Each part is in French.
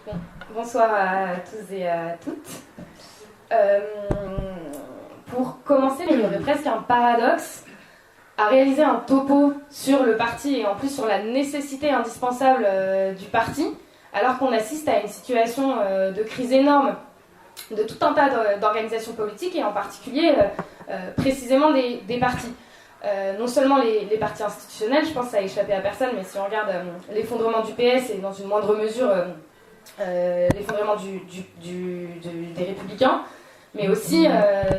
Bon, bonsoir à tous et à toutes. Pour commencer, il y aurait presque un paradoxe à réaliser un topo sur le parti et en plus sur la nécessité indispensable du parti, alors qu'on assiste à une situation de crise énorme de tout un tas d'organisations politiques et en particulier précisément des partis. Non seulement les partis institutionnels, je pense que ça a échappé à personne, mais si on regarde l'effondrement du PS et dans une moindre mesure l'effondrement des Républicains, mais aussi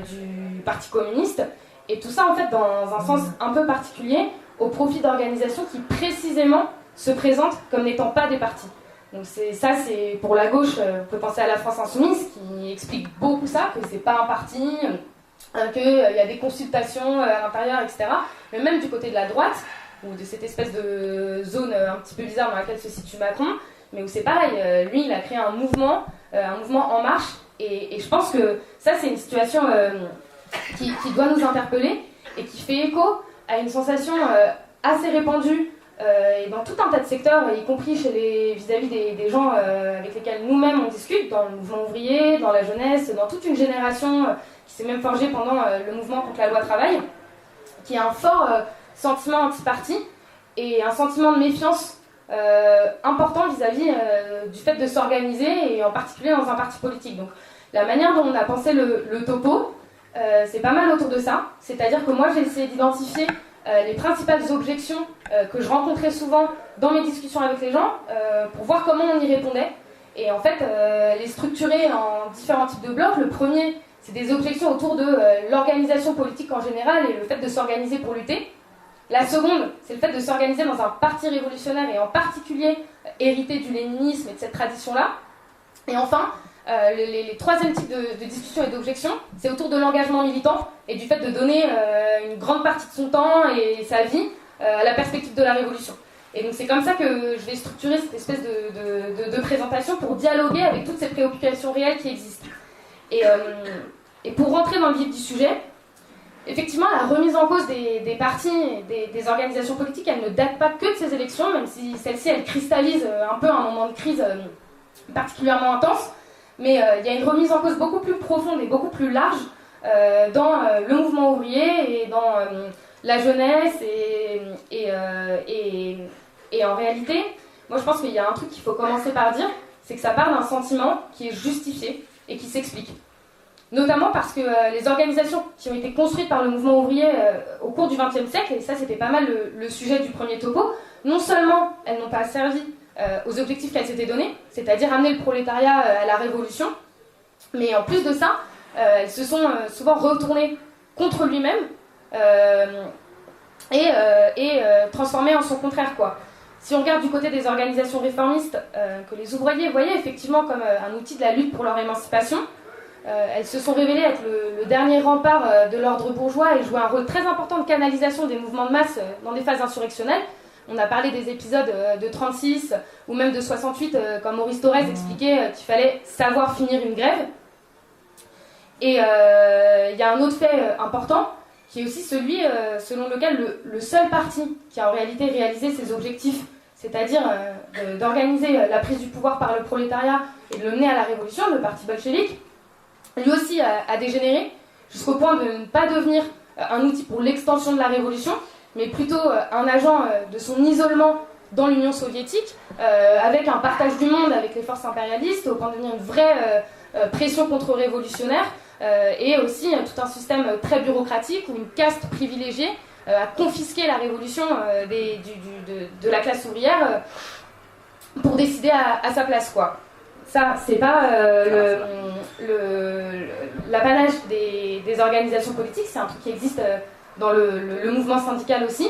du Parti communiste, et tout ça en fait dans un sens un peu particulier au profit d'organisations qui précisément se présentent comme n'étant pas des partis. Donc c'est pour la gauche, on peut penser à la France Insoumise qui explique beaucoup ça, que c'est pas un parti, qu'il y a des consultations à l'intérieur, etc. Mais même du côté de la droite, ou de cette espèce de zone un petit peu bizarre dans laquelle se situe Macron, mais où c'est pareil, lui il a créé un mouvement en marche, et je pense que ça c'est une situation qui doit nous interpeller et qui fait écho à une sensation assez répandue et dans tout un tas de secteurs, y compris vis-à-vis des gens avec lesquels nous-mêmes on discute, dans le mouvement ouvrier, dans la jeunesse, dans toute une génération qui s'est même forgée pendant le mouvement contre la loi travail, qui a un fort sentiment anti-parti et un sentiment de méfiance important vis-à-vis du fait de s'organiser, et en particulier dans un parti politique. Donc la manière dont on a pensé le topo, c'est pas mal autour de ça, c'est-à-dire que moi j'ai essayé d'identifier les principales objections que je rencontrais souvent dans mes discussions avec les gens pour voir comment on y répondait, et en fait les structurer en différents types de blocs. Le premier, c'est des objections autour de l'organisation politique en général et le fait de s'organiser pour lutter. La seconde, c'est le fait de s'organiser dans un parti révolutionnaire et en particulier hérité du léninisme et de cette tradition-là. Et enfin, les troisième types de discussions et d'objections, c'est autour de l'engagement militant et du fait de donner une grande partie de son temps et sa vie à la perspective de la révolution. Et donc c'est comme ça que je vais structurer cette espèce de présentation pour dialoguer avec toutes ces préoccupations réelles qui existent. Et pour rentrer dans le vif du sujet, effectivement, la remise en cause des partis et des organisations politiques, elle ne date pas que de ces élections, même si celle-ci, elle cristallise un peu un moment de crise particulièrement intense. Mais il y a une remise en cause beaucoup plus profonde et beaucoup plus large dans le mouvement ouvrier et dans la jeunesse. Et en réalité, moi je pense qu'il y a un truc qu'il faut commencer par dire, c'est que ça part d'un sentiment qui est justifié et qui s'explique. Notamment parce que les organisations qui ont été construites par le mouvement ouvrier au cours du XXe siècle, et ça c'était pas mal le sujet du premier topo, non seulement elles n'ont pas servi aux objectifs qu'elles s'étaient donnés, c'est-à-dire amener le prolétariat à la révolution, mais en plus de ça, elles se sont souvent retournées contre lui-même et transformées en son contraire, quoi. Si on regarde du côté des organisations réformistes que les ouvriers voyaient effectivement comme un outil de la lutte pour leur émancipation, elles se sont révélées être le dernier rempart de l'ordre bourgeois et jouaient un rôle très important de canalisation des mouvements de masse dans des phases insurrectionnelles. On a parlé des épisodes de 36 ou même de 68, quand Maurice Thorez expliquait qu'il fallait savoir finir une grève. Et il y a un autre fait important, qui est aussi celui selon lequel le seul parti qui a en réalité réalisé ses objectifs, c'est-à-dire d'organiser la prise du pouvoir par le prolétariat et de le mener à la révolution, le parti bolchevique, lui aussi a dégénéré, jusqu'au point de ne pas devenir un outil pour l'extension de la révolution, mais plutôt un agent de son isolement dans l'Union soviétique, avec un partage du monde avec les forces impérialistes, au point de devenir une vraie pression contre-révolutionnaire, et aussi tout un système très bureaucratique où une caste privilégiée a confisqué la révolution de la classe ouvrière pour décider à sa place, quoi. Ça, c'est pas l'apanage des organisations politiques, c'est un truc qui existe dans le mouvement syndical aussi.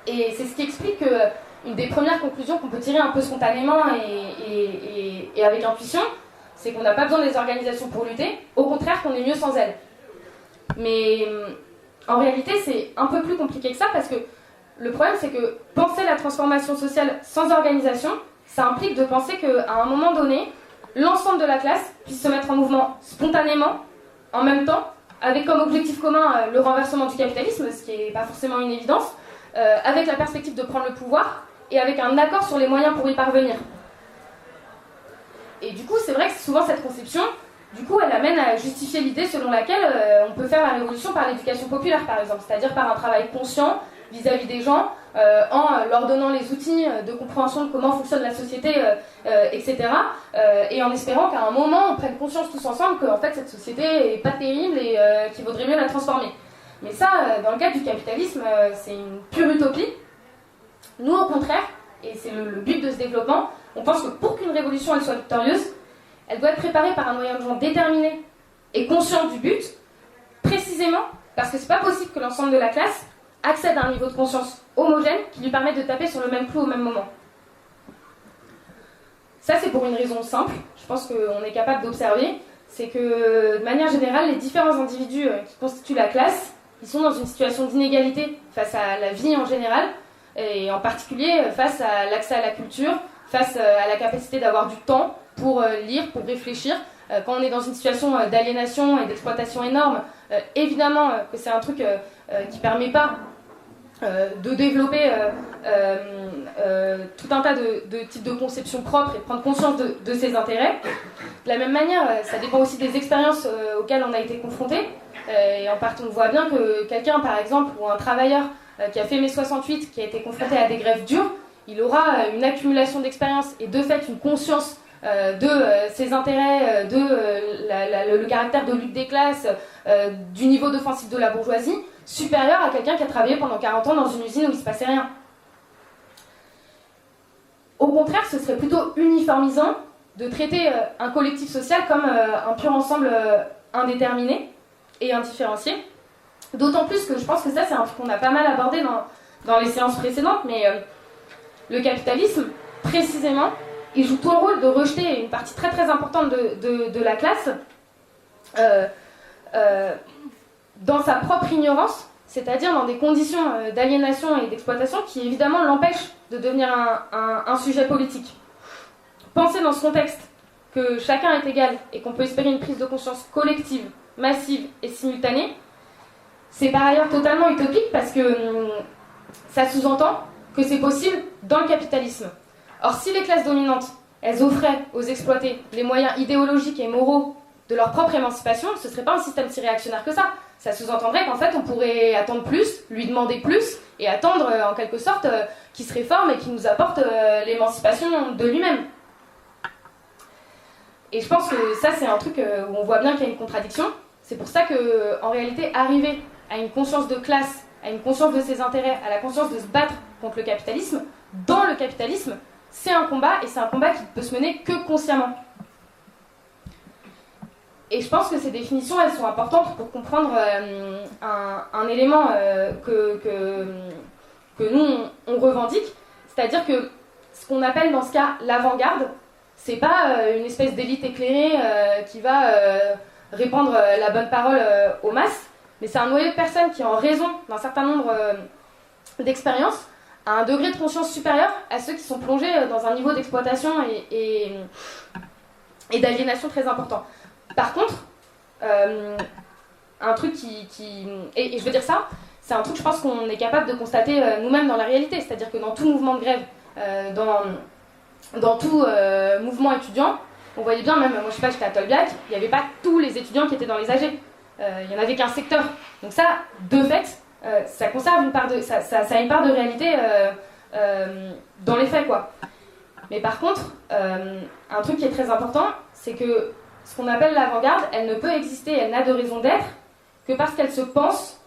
Et c'est ce qui explique qu'une des premières conclusions qu'on peut tirer un peu spontanément et avec intuition, c'est qu'on n'a pas besoin des organisations pour lutter, au contraire qu'on est mieux sans elles. Mais en réalité, c'est un peu plus compliqué que ça, parce que le problème, c'est que penser la transformation sociale sans organisation, ça implique de penser qu'à un moment donné, l'ensemble de la classe puisse se mettre en mouvement spontanément, en même temps, avec comme objectif commun le renversement du capitalisme, ce qui n'est pas forcément une évidence, avec la perspective de prendre le pouvoir, et avec un accord sur les moyens pour y parvenir. Et du coup, c'est vrai que souvent cette conception, du coup, elle amène à justifier l'idée selon laquelle on peut faire la révolution par l'éducation populaire, par exemple, c'est-à-dire par un travail conscient vis-à-vis des gens, en leur donnant les outils de compréhension de comment fonctionne la société, etc. Et en espérant qu'à un moment, on prenne conscience tous ensemble que en fait, cette société est pas terrible et qu'il vaudrait mieux la transformer. Mais ça, dans le cadre du capitalisme, c'est une pure utopie. Nous, au contraire, et c'est le but de ce développement, on pense que pour qu'une révolution elle soit victorieuse, elle doit être préparée par un noyau de gens déterminé et conscient du but, précisément parce que c'est pas possible que l'ensemble de la classe accède à un niveau de conscience homogène qui lui permette de taper sur le même clou au même moment. Ça, c'est pour une raison simple, je pense qu'on est capable d'observer, c'est que de manière générale, les différents individus qui constituent la classe, ils sont dans une situation d'inégalité face à la vie en général, et en particulier face à l'accès à la culture, face à la capacité d'avoir du temps pour lire, pour réfléchir. Quand on est dans une situation d'aliénation et d'exploitation énorme, évidemment que c'est un truc qui ne permet pas de développer tout un tas de types de conceptions propres et de prendre conscience de ses intérêts. De la même manière, ça dépend aussi des expériences auxquelles on a été confronté. Et en partant, on voit bien que quelqu'un, par exemple, ou un travailleur qui a fait mai 68, qui a été confronté à des grèves dures, il aura une accumulation d'expérience et de fait une conscience de ses intérêts, le caractère de lutte des classes, du niveau d'offensive de la bourgeoisie, supérieur à quelqu'un qui a travaillé pendant 40 ans dans une usine où il ne se passait rien. Au contraire, ce serait plutôt uniformisant de traiter un collectif social comme un pur ensemble indéterminé et indifférencié. D'autant plus que je pense que ça, c'est un truc qu'on a pas mal abordé dans les séances précédentes, mais le capitalisme, précisément, il joue tout le rôle de rejeter une partie très très importante de la classe dans sa propre ignorance, c'est-à-dire dans des conditions d'aliénation et d'exploitation qui évidemment l'empêchent de devenir un sujet politique. Penser dans ce contexte que chacun est égal et qu'on peut espérer une prise de conscience collective, massive et simultanée, c'est par ailleurs totalement utopique parce que ça sous-entend que c'est possible dans le capitalisme. Or, si les classes dominantes, elles offraient aux exploités les moyens idéologiques et moraux de leur propre émancipation, ce ne serait pas un système si réactionnaire que ça. Ça sous-entendrait qu'en fait, on pourrait attendre plus, lui demander plus, et attendre, en quelque sorte, qu'il se réforme et qu'il nous apporte l'émancipation de lui-même. Et je pense que ça, c'est un truc où on voit bien qu'il y a une contradiction. C'est pour ça qu'en réalité, arriver à une conscience de classe, à une conscience de ses intérêts, à la conscience de se battre contre le capitalisme, dans le capitalisme, c'est un combat, et c'est un combat qui ne peut se mener que consciemment. Et je pense que ces définitions, elles sont importantes pour comprendre un élément que nous, on revendique, c'est-à-dire que ce qu'on appelle dans ce cas l'avant-garde, c'est pas une espèce d'élite éclairée qui va répandre la bonne parole aux masses, mais c'est un noyau de personnes qui, en raison d'un certain nombre d'expériences, a un degré de conscience supérieur à ceux qui sont plongés dans un niveau d'exploitation et d'aliénation très important. Par contre, un truc et je veux dire ça, c'est un truc, je pense, qu'on est capable de constater nous-mêmes dans la réalité, c'est-à-dire que dans tout mouvement de grève, dans tout mouvement étudiant, on voyait bien, même moi je sais pas, j'étais à Tolbiac, il n'y avait pas tous les étudiants qui étaient dans les AG, il n'y en avait qu'un secteur. Donc ça, de fait, ça conserve une part de, ça a une part de réalité dans les faits, quoi. Mais par contre, un truc qui est très important, c'est que ce qu'on appelle l'avant-garde, elle ne peut exister, elle n'a de raison d'être que parce qu'elle se pense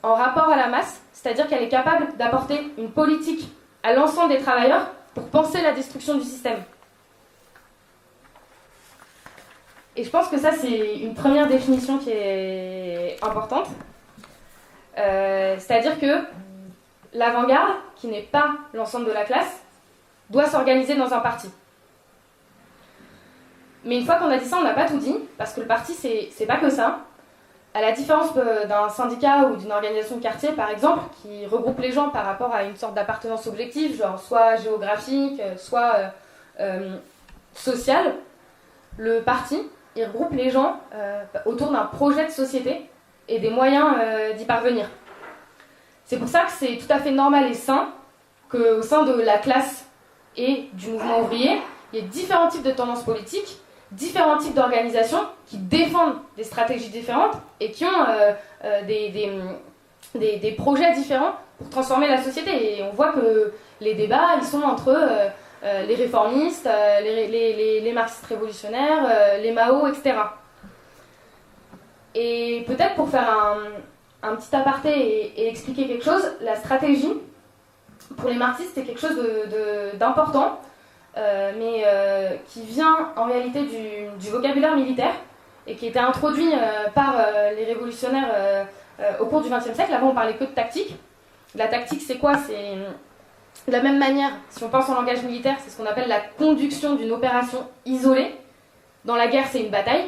en rapport à la masse, c'est-à-dire qu'elle est capable d'apporter une politique à l'ensemble des travailleurs pour penser la destruction du système. Et je pense que ça, c'est une première définition qui est importante. C'est-à-dire que l'avant-garde, qui n'est pas l'ensemble de la classe, doit s'organiser dans un parti. Mais une fois qu'on a dit ça, on n'a pas tout dit, parce que le parti, c'est pas que ça. À la différence d'un syndicat ou d'une organisation de quartier, par exemple, qui regroupe les gens par rapport à une sorte d'appartenance objective, genre soit géographique, soit sociale, le parti, il regroupe les gens autour d'un projet de société et des moyens d'y parvenir. C'est pour ça que c'est tout à fait normal et sain qu'au sein de la classe et du mouvement ouvrier, il y ait différents types de tendances politiques, différents types d'organisations qui défendent des stratégies différentes et qui ont des projets différents pour transformer la société. Et on voit que les débats, ils sont entre les réformistes, les marxistes révolutionnaires, les Mao, etc. Et peut-être pour faire un petit aparté et expliquer quelque chose, la stratégie, pour les marxistes, c'est quelque chose d'important, mais qui vient en réalité du vocabulaire militaire et qui était introduit par les révolutionnaires au cours du XXe siècle. Avant, on parlait que de tactique. La tactique, c'est quoi? C'est de la même manière, si on pense en langage militaire, c'est ce qu'on appelle la conduction d'une opération isolée. Dans la guerre, c'est une bataille.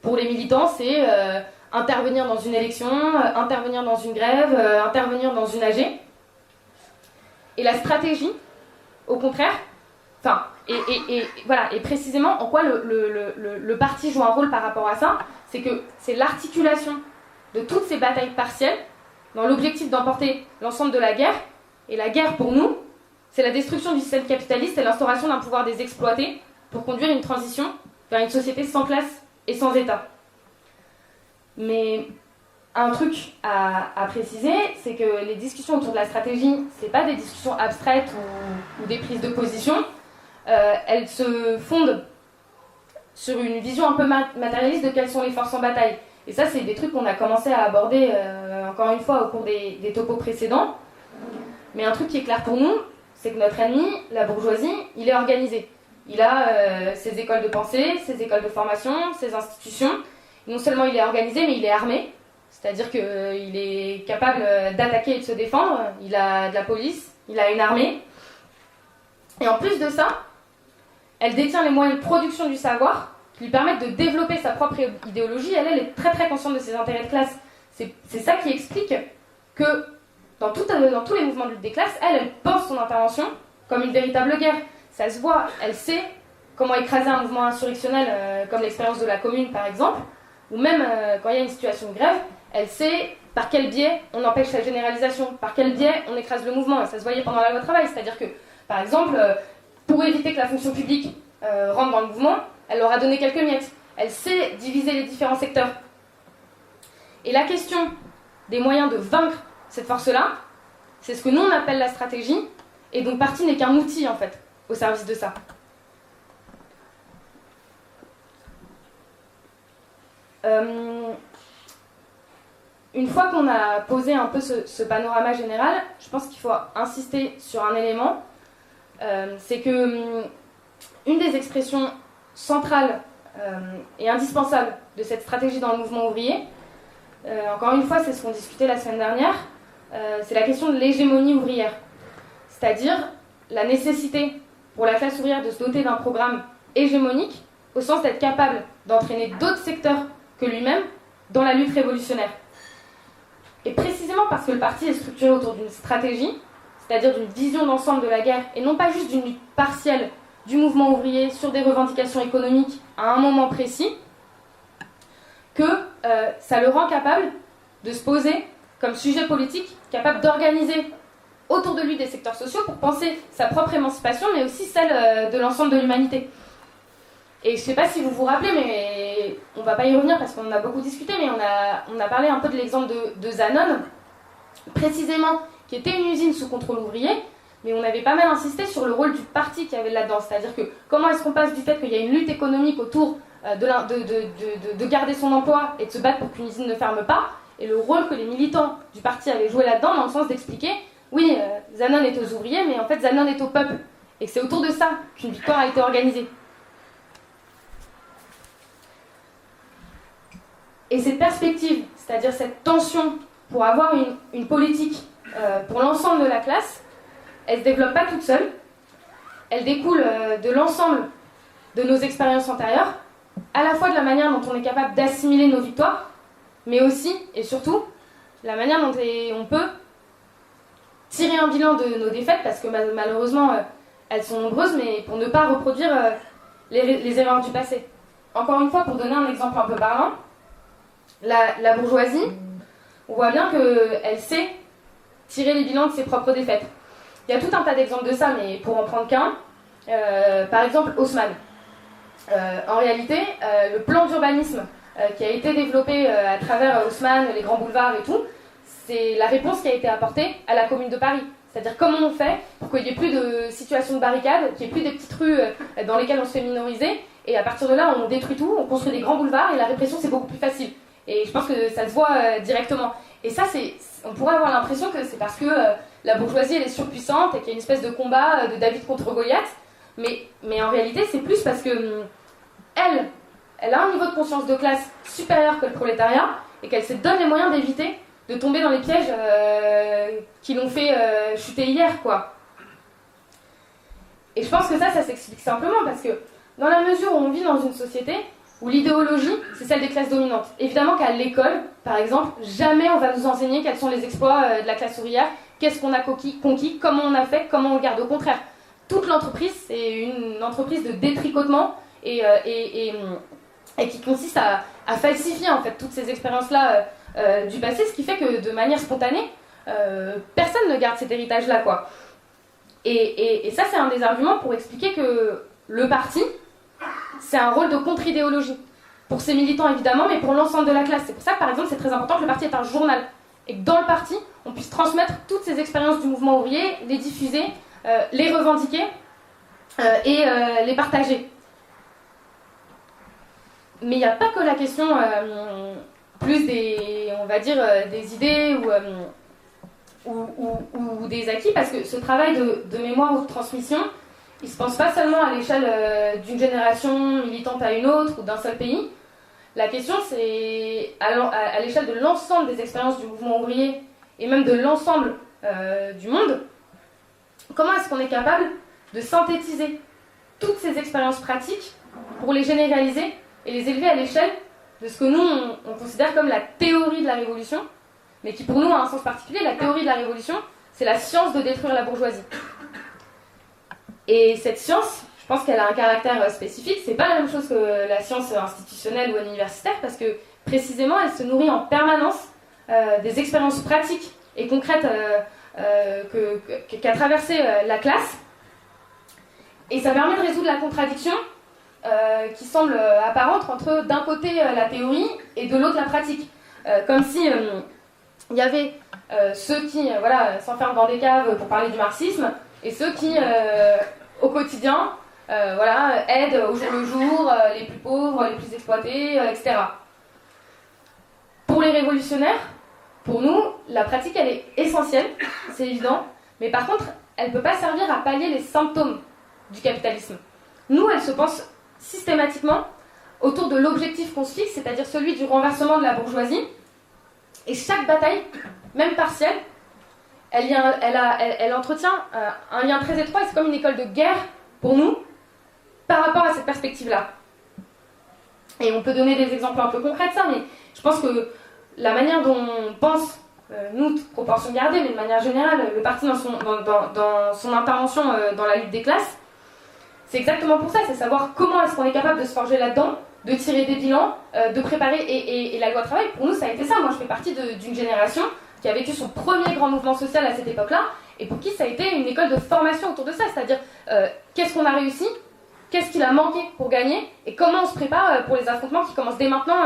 Pour les militants, c'est intervenir dans une élection, intervenir dans une grève, intervenir dans une AG. Et la stratégie, au contraire, voilà, et précisément en quoi le parti joue un rôle par rapport à ça, c'est que c'est l'articulation de toutes ces batailles partielles dans l'objectif d'emporter l'ensemble de la guerre. Et la guerre, pour nous, c'est la destruction du système capitaliste et l'instauration d'un pouvoir des exploités pour conduire une transition vers une société sans classe et sans État. Mais un truc à préciser, c'est que les discussions autour de la stratégie, c'est pas des discussions abstraites ou des prises de position. Elles se fondent sur une vision un peu matérialiste de quelles sont les forces en bataille. Et ça, c'est des trucs qu'on a commencé à aborder, encore une fois, au cours des topos précédents. Mais un truc qui est clair pour nous, c'est que notre ennemi, la bourgeoisie, il est organisé. Il a ses écoles de pensée, ses écoles de formation, ses institutions. Non seulement il est organisé, mais il est armé. C'est-à-dire qu'il est capable d'attaquer et de se défendre. Il a de la police, il a une armée. Et en plus de ça, elle détient les moyens de production du savoir qui lui permettent de développer sa propre idéologie. Elle est très très consciente de ses intérêts de classe. C'est ça qui explique que dans tous les mouvements de lutte des classes, elle pense son intervention comme une véritable guerre. Ça se voit, elle sait comment écraser un mouvement insurrectionnel comme l'expérience de la Commune par exemple, ou même quand il y a une situation de grève, elle sait par quel biais on empêche la généralisation, par quel biais on écrase le mouvement. Et ça se voyait pendant la loi travail, c'est-à-dire que, par exemple, pour éviter que la fonction publique rentre dans le mouvement, elle leur a donné quelques miettes. Elle sait diviser les différents secteurs. Et la question des moyens de vaincre cette force-là, c'est ce que nous on appelle la stratégie, et donc parti n'est qu'un outil en fait, au service de ça. Une fois qu'on a posé un peu ce panorama général, je pense qu'il faut insister sur un élément, c'est que une des expressions centrales et indispensables de cette stratégie dans le mouvement ouvrier, encore une fois c'est ce qu'on discutait la semaine dernière, c'est la question de l'hégémonie ouvrière, c'est-à-dire la nécessité pour la classe ouvrière de se doter d'un programme hégémonique au sens d'être capable d'entraîner d'autres secteurs que lui-même dans la lutte révolutionnaire. Et précisément parce que le parti est structuré autour d'une stratégie, c'est-à-dire d'une vision d'ensemble de la guerre, et non pas juste d'une lutte partielle du mouvement ouvrier sur des revendications économiques à un moment précis, que ça le rend capable de se poser comme sujet politique, capable d'organiser autour de lui des secteurs sociaux pour penser sa propre émancipation, mais aussi celle de l'ensemble de l'humanité. Et je ne sais pas si vous vous rappelez, mais on ne va pas y revenir parce qu'on en a beaucoup discuté, mais on a parlé un peu de l'exemple de Zanon, précisément, qui était une usine sous contrôle ouvrier, mais on avait pas mal insisté sur le rôle du parti qu'il y avait là-dedans. C'est-à-dire que comment est-ce qu'on passe du fait qu'il y a une lutte économique autour de garder son emploi et de se battre pour qu'une usine ne ferme pas, et le rôle que les militants du parti avaient joué là-dedans, dans le sens d'expliquer, oui, Zanon est aux ouvriers, mais en fait Zanon est au peuple. Et que c'est autour de ça qu'une victoire a été organisée. Et cette perspective, c'est-à-dire cette tension pour avoir une politique pour l'ensemble de la classe, elle ne se développe pas toute seule. Elle découle de l'ensemble de nos expériences antérieures, à la fois de la manière dont on est capable d'assimiler nos victoires, mais aussi, et surtout, la manière dont on peut tirer un bilan de nos défaites, parce que malheureusement, elles sont nombreuses, mais pour ne pas reproduire les erreurs du passé. Encore une fois, pour donner un exemple un peu parlant, la bourgeoisie, on voit bien qu'elle sait tirer les bilans de ses propres défaites. Il y a tout un tas d'exemples de ça, mais pour en prendre qu'un, Par exemple, Haussmann. En réalité, le plan d'urbanisme qui a été développé à travers Haussmann, les grands boulevards et tout, c'est la réponse qui a été apportée à la Commune de Paris. C'est-à-dire comment on fait pour qu'il n'y ait plus de situations de barricades, qu'il n'y ait plus des petites rues dans lesquelles on se fait minoriser, et à partir de là, on détruit tout, on construit des grands boulevards, et la répression, c'est beaucoup plus facile. Et je pense que ça se voit directement. Et ça, on pourrait avoir l'impression que c'est parce que la bourgeoisie, elle est surpuissante, et qu'il y a une espèce de combat de David contre Goliath, mais en réalité, c'est plus parce que elle a un niveau de conscience de classe supérieur que le prolétariat, et qu'elle se donne les moyens d'éviter de tomber dans les pièges qui l'ont fait chuter hier, quoi. Et je pense que ça s'explique simplement parce que dans la mesure où on vit dans une société où l'idéologie, c'est celle des classes dominantes. Évidemment qu'à l'école, par exemple, jamais on va nous enseigner quels sont les exploits de la classe ouvrière, qu'est-ce qu'on a conquis, comment on a fait, comment on le garde. Au contraire, toute l'entreprise, c'est une entreprise de détricotement et qui consiste à falsifier en fait toutes ces expériences-là du passé, ce qui fait que de manière spontanée, personne ne garde cet héritage-là, quoi. Et ça, c'est un des arguments pour expliquer que le parti, c'est un rôle de contre-idéologie. Pour ses militants, évidemment, mais pour l'ensemble de la classe. C'est pour ça que, par exemple, c'est très important que le parti est un journal. Et que dans le parti, on puisse transmettre toutes ces expériences du mouvement ouvrier, les diffuser, les revendiquer et les partager. Mais il n'y a pas que la question plus des, on va dire, des idées ou des acquis, parce que ce travail de mémoire ou de transmission, il ne se pense pas seulement à l'échelle d'une génération militante à une autre ou d'un seul pays. La question, c'est à l'échelle de l'ensemble des expériences du mouvement ouvrier et même de l'ensemble du monde, comment est-ce qu'on est capable de synthétiser toutes ces expériences pratiques pour les généraliser et les élever à l'échelle de ce que nous, on considère comme la théorie de la révolution, mais qui pour nous a un sens particulier. La théorie de la révolution, c'est la science de détruire la bourgeoisie. Et cette science, je pense qu'elle a un caractère spécifique. C'est pas la même chose que la science institutionnelle ou universitaire, parce que précisément, elle se nourrit en permanence des expériences pratiques et concrètes qu'a traversé la classe. Et ça permet de résoudre la contradiction qui semble apparente entre d'un côté la théorie et de l'autre la pratique. Comme si il y avait ceux qui s'enferment dans des caves pour parler du marxisme et ceux qui, au quotidien, aident au jour le jour les plus pauvres, les plus exploités, etc. Pour les révolutionnaires, pour nous, la pratique, elle est essentielle, c'est évident, mais par contre, elle ne peut pas servir à pallier les symptômes du capitalisme. Nous, elle se pense systématiquement autour de l'objectif qu'on se fixe, c'est-à-dire celui du renversement de la bourgeoisie. Et chaque bataille, même partielle, elle entretient un lien très étroit, et c'est comme une école de guerre pour nous, par rapport à cette perspective-là. Et on peut donner des exemples un peu concrets de ça, mais je pense que la manière dont on pense, nous, proportion gardée, mais de manière générale, le parti dans son intervention dans la lutte des classes, c'est exactement pour ça, c'est savoir comment est-ce qu'on est capable de se forger là-dedans, de tirer des bilans, de préparer, et la loi travail, pour nous, ça a été ça. Moi, je fais partie d'une génération qui a vécu son premier grand mouvement social à cette époque-là, et pour qui ça a été une école de formation autour de ça, c'est-à-dire qu'est-ce qu'on a réussi, qu'est-ce qu'il a manqué pour gagner, et comment on se prépare pour les affrontements qui commencent dès maintenant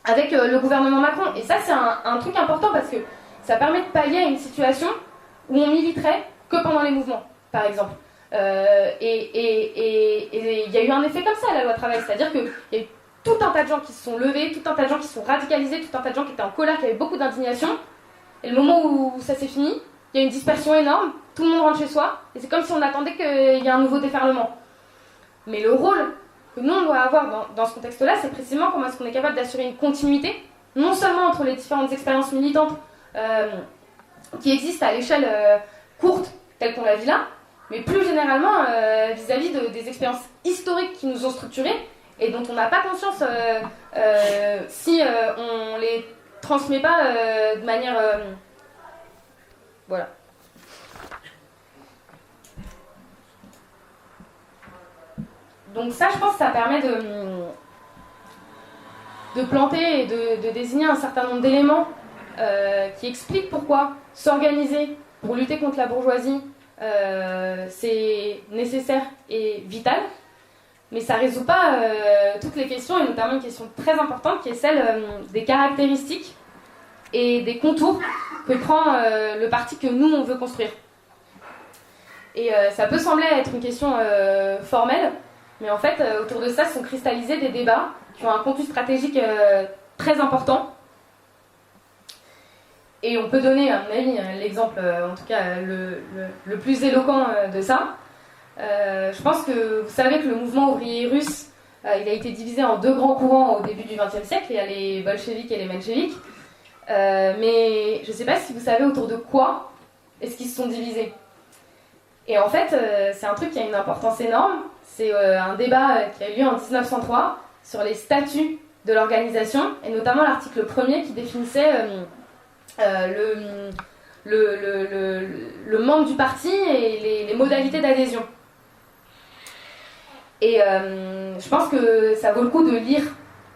avec le gouvernement Macron. Et ça, c'est un truc important, parce que ça permet de pallier à une situation où on militerait que pendant les mouvements, par exemple. Et il y a eu un effet comme ça à la loi travail, c'est-à-dire qu'il y a eu tout un tas de gens qui se sont levés, tout un tas de gens qui se sont radicalisés, tout un tas de gens qui étaient en colère, qui avaient beaucoup d'indignation, et le moment où ça s'est fini, il y a une dispersion énorme, tout le monde rentre chez soi, et c'est comme si on attendait qu'il y ait un nouveau déferlement. Mais le rôle que nous on doit avoir dans ce contexte-là, c'est précisément comment est-ce qu'on est capable d'assurer une continuité, non seulement entre les différentes expériences militantes qui existent à l'échelle courte, telle qu'on la vit là, mais plus généralement vis-à-vis des expériences historiques qui nous ont structurés et dont on n'a pas conscience si on les transmet pas de manière... Voilà. Donc ça, je pense que ça permet de planter et de désigner un certain nombre d'éléments qui expliquent pourquoi s'organiser pour lutter contre la bourgeoisie c'est nécessaire et vital, mais ça ne résout pas toutes les questions, et notamment une question très importante qui est celle des caractéristiques et des contours que prend le parti que nous, on veut construire. Et ça peut sembler être une question formelle, mais en fait, autour de ça, sont cristallisés des débats qui ont un contenu stratégique très important. Et on peut donner, à mon avis, l'exemple, en tout cas le plus éloquent de ça. Je pense que vous savez que le mouvement ouvrier russe, il a été divisé en deux grands courants au début du XXe siècle. Il y a les bolcheviks et les mencheviks. Mais je ne sais pas si vous savez autour de quoi est-ce qu'ils se sont divisés. Et en fait, c'est un truc qui a une importance énorme. C'est un débat qui a eu lieu en 1903 sur les statuts de l'organisation, et notamment l'article 1er qui définissait le membre du parti et les modalités d'adhésion. Et je pense que ça vaut le coup de lire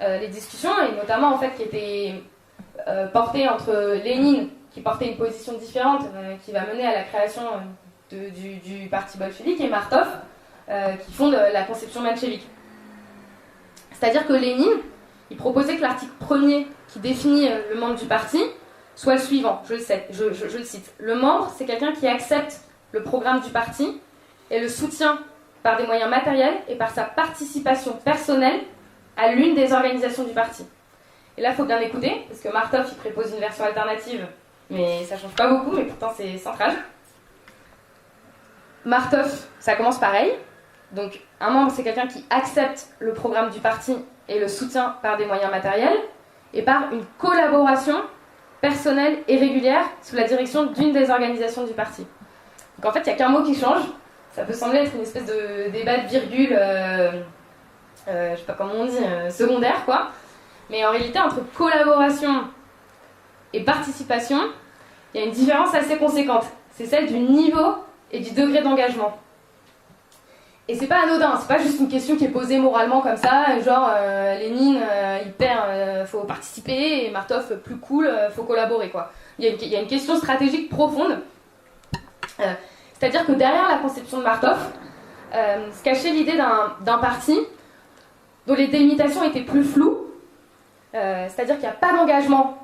les discussions, et notamment en fait qui étaient portées entre Lénine, qui portait une position différente, qui va mener à la création du parti bolchevique, et Martov, qui fonde la conception menchevique. C'est-à-dire que Lénine, il proposait que l'article 1er qui définit le membre du parti soit le suivant, je le cite. Le membre, c'est quelqu'un qui accepte le programme du parti et le soutient par des moyens matériels et par sa participation personnelle à l'une des organisations du parti. Et là, il faut bien écouter, parce que Martov, il propose une version alternative, mais ça ne change pas beaucoup, mais pourtant c'est central. Martov, ça commence pareil. Donc, un membre, c'est quelqu'un qui accepte le programme du parti et le soutient par des moyens matériels et par une collaboration personnelle et régulière sous la direction d'une des organisations du parti. Donc, en fait, il n'y a qu'un mot qui change. Ça peut sembler être une espèce de débat de virgule, je sais pas comment on dit, secondaire, quoi. Mais en réalité, entre collaboration et participation, il y a une différence assez conséquente. C'est celle du niveau et du degré d'engagement. Et c'est pas anodin, c'est pas juste une question qui est posée moralement comme ça, genre Lénine, hyper, faut participer, et Martov, plus cool, faut collaborer, quoi. Il y a une question stratégique profonde. C'est-à-dire que derrière la conception de Martov, se cachait l'idée d'un parti dont les délimitations étaient plus floues, c'est-à-dire qu'il n'y a pas d'engagement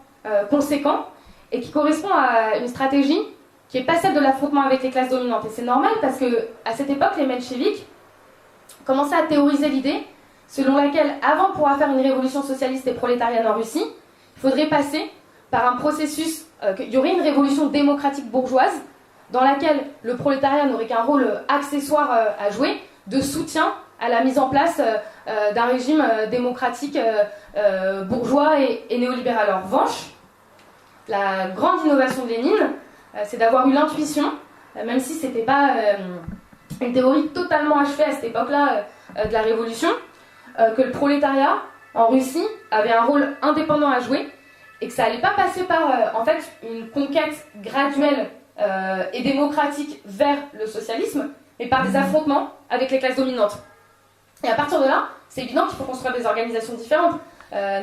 conséquent, et qui correspond à une stratégie qui n'est pas celle de l'affrontement avec les classes dominantes. Et c'est normal parce qu'à cette époque, les mencheviks commençaient à théoriser l'idée selon laquelle, avant de pouvoir faire une révolution socialiste et prolétarienne en Russie, il faudrait passer par un processus, il y aurait une révolution démocratique bourgeoise dans laquelle le prolétariat n'aurait qu'un rôle accessoire à jouer, de soutien à la mise en place d'un régime démocratique bourgeois et néolibéral. En revanche, la grande innovation de Lénine, c'est d'avoir eu l'intuition, même si ce n'était pas une théorie totalement achevée à cette époque-là de la Révolution, que le prolétariat en Russie avait un rôle indépendant à jouer, et que ça n'allait pas passer par en fait une conquête graduelle et démocratique vers le socialisme, mais par des affrontements avec les classes dominantes. Et à partir de là, c'est évident qu'il faut construire des organisations différentes,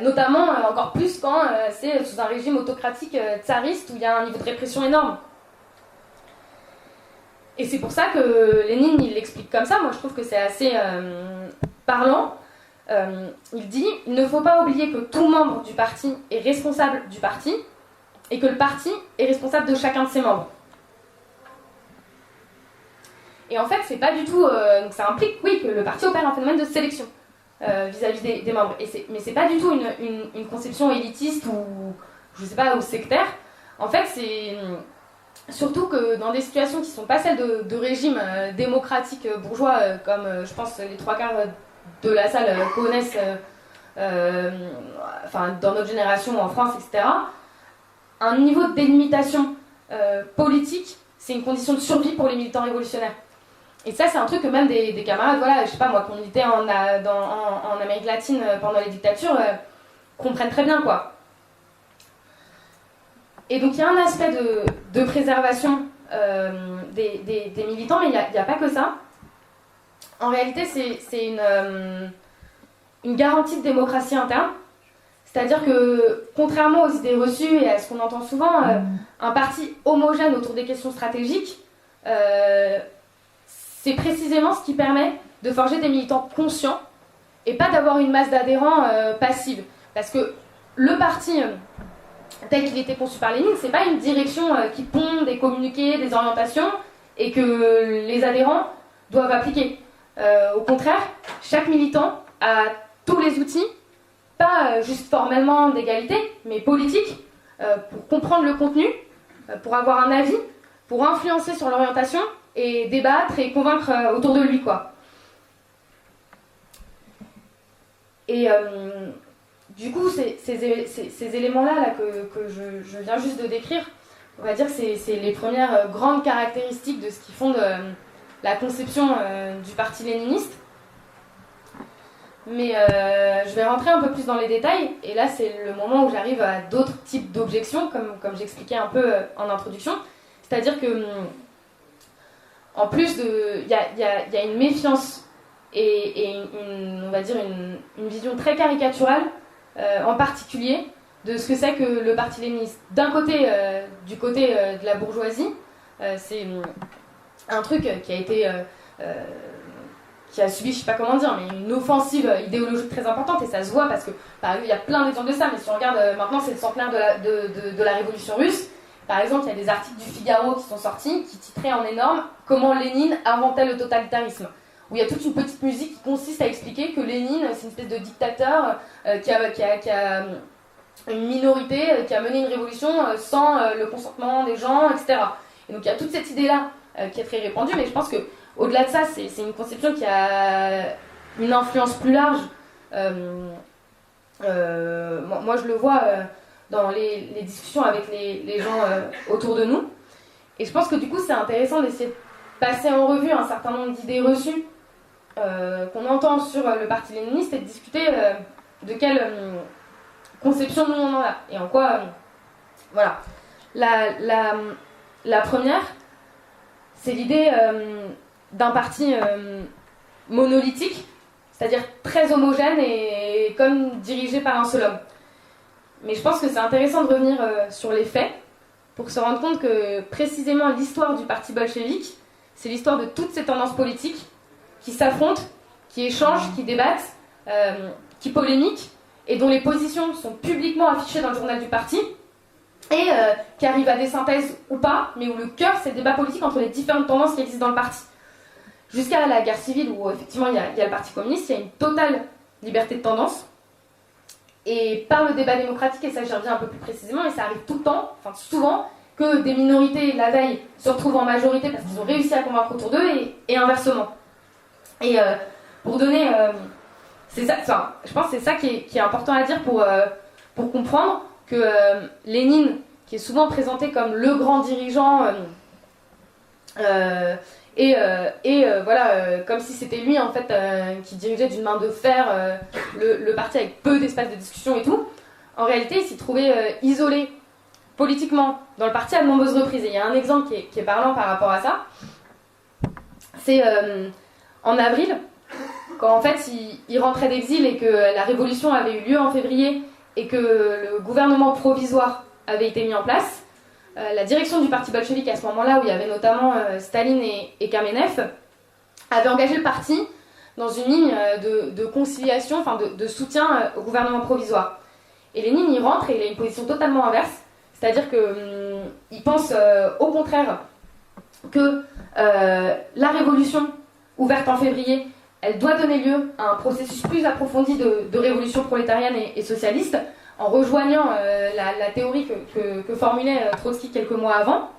notamment encore plus quand c'est sous un régime autocratique tsariste où il y a un niveau de répression énorme. Et c'est pour ça que Lénine, il l'explique comme ça. Moi, je trouve que c'est assez parlant. Il dit « Il ne faut pas oublier que tout membre du parti est responsable du parti et que le parti est responsable de chacun de ses membres. » Et en fait, c'est pas du tout... donc ça implique, oui, que le parti opère un phénomène de sélection vis-à-vis des membres. Mais c'est pas du tout une conception élitiste ou, je sais pas, ou sectaire. En fait, c'est... Surtout que dans des situations qui ne sont pas celles de régimes démocratiques bourgeois, comme je pense les trois quarts de la salle connaissent dans notre génération en France, etc., un niveau de délimitation politique, c'est une condition de survie pour les militants révolutionnaires. Et ça, c'est un truc que même des camarades, voilà, je sais pas moi, qui ont milité en Amérique latine pendant les dictatures, comprennent très bien, quoi. Et donc il y a un aspect de préservation des militants, mais il n'y a pas que ça. En réalité, c'est une garantie de démocratie interne. C'est-à-dire que, contrairement aux idées reçues et à ce qu'on entend souvent, un parti homogène autour des questions stratégiques c'est précisément ce qui permet de forger des militants conscients et pas d'avoir une masse d'adhérents passive. Parce que le parti, tel qu'il était conçu par Lénine, c'est pas une direction qui pond des communiqués, des orientations et que les adhérents doivent appliquer. Au contraire, chaque militant a tous les outils, pas juste formellement d'égalité, mais politiques, pour comprendre le contenu, pour avoir un avis, pour influencer sur l'orientation et débattre et convaincre autour de lui, quoi. Et du coup, ces éléments-là là, que je viens juste de décrire, on va dire que c'est les premières grandes caractéristiques de ce qui fonde la conception du parti léniniste. Mais je vais rentrer un peu plus dans les détails, et là c'est le moment où j'arrive à d'autres types d'objections, comme j'expliquais un peu en introduction. C'est-à-dire que, en plus, il y a une méfiance et on va dire une vision très caricaturale, en particulier, de ce que c'est que le parti léniniste. D'un côté, du côté de la bourgeoisie, c'est un truc qui a été... qui a subi, je sais pas comment dire, mais une offensive idéologique très importante, et ça se voit parce que, par exemple, il y a plein d'exemples de ça, mais si on regarde maintenant, c'est le centenaire de la Révolution russe. Par exemple, il y a des articles du Figaro qui sont sortis, qui titraient en énorme « Comment Lénine inventait le totalitarisme », où il y a toute une petite musique qui consiste à expliquer que Lénine, c'est une espèce de dictateur qui a une minorité, qui a mené une révolution sans le consentement des gens, etc. Et donc il y a toute cette idée-là qui est très répandue, mais je pense que au-delà de ça, c'est une conception qui a une influence plus large. Moi, je le vois dans les discussions avec les gens autour de nous. Et je pense que du coup, c'est intéressant d'essayer de passer en revue un certain nombre d'idées reçues qu'on entend sur le parti léniniste et de discuter de quelle conception nous on en a. Et en quoi... voilà. La première, c'est l'idée... d'un parti monolithique, c'est-à-dire très homogène et comme dirigé par un seul homme. Mais je pense que c'est intéressant de revenir sur les faits pour se rendre compte que précisément l'histoire du parti bolchevique, c'est l'histoire de toutes ces tendances politiques qui s'affrontent, qui échangent, qui débattent, qui polémiquent et dont les positions sont publiquement affichées dans le journal du parti et qui arrivent à des synthèses ou pas, mais où le cœur, c'est le débat politique entre les différentes tendances qui existent dans le parti. Jusqu'à la guerre civile, où effectivement il y a le Parti communiste, il y a une totale liberté de tendance. Et par le débat démocratique, et ça j'y reviens un peu plus précisément, et ça arrive tout le temps, enfin souvent, que des minorités, la veille, se retrouvent en majorité parce qu'ils ont réussi à convaincre autour d'eux, et inversement. Et pour donner... c'est ça, enfin, je pense que c'est ça qui est important à dire pour comprendre que Lénine, qui est souvent présenté comme le grand dirigeant... voilà, comme si c'était lui en fait qui dirigeait d'une main de fer le parti avec peu d'espace de discussion et tout. En réalité, il s'y trouvait isolé politiquement dans le parti à de nombreuses reprises. Et il y a un exemple qui est parlant par rapport à ça. C'est en avril, quand en fait il rentrait d'exil et que la révolution avait eu lieu en février et que le gouvernement provisoire avait été mis en place. La direction du parti bolchevique à ce moment-là, où il y avait notamment Staline et Kamenev, avait engagé le parti dans une ligne de conciliation, enfin de soutien au gouvernement provisoire. Et Lénine y rentre et il a une position totalement inverse, c'est-à-dire qu'il pense au contraire que la révolution ouverte en février, elle doit donner lieu à un processus plus approfondi de révolution prolétarienne et socialiste, en rejoignant la théorie que formulait Trotsky quelques mois avant.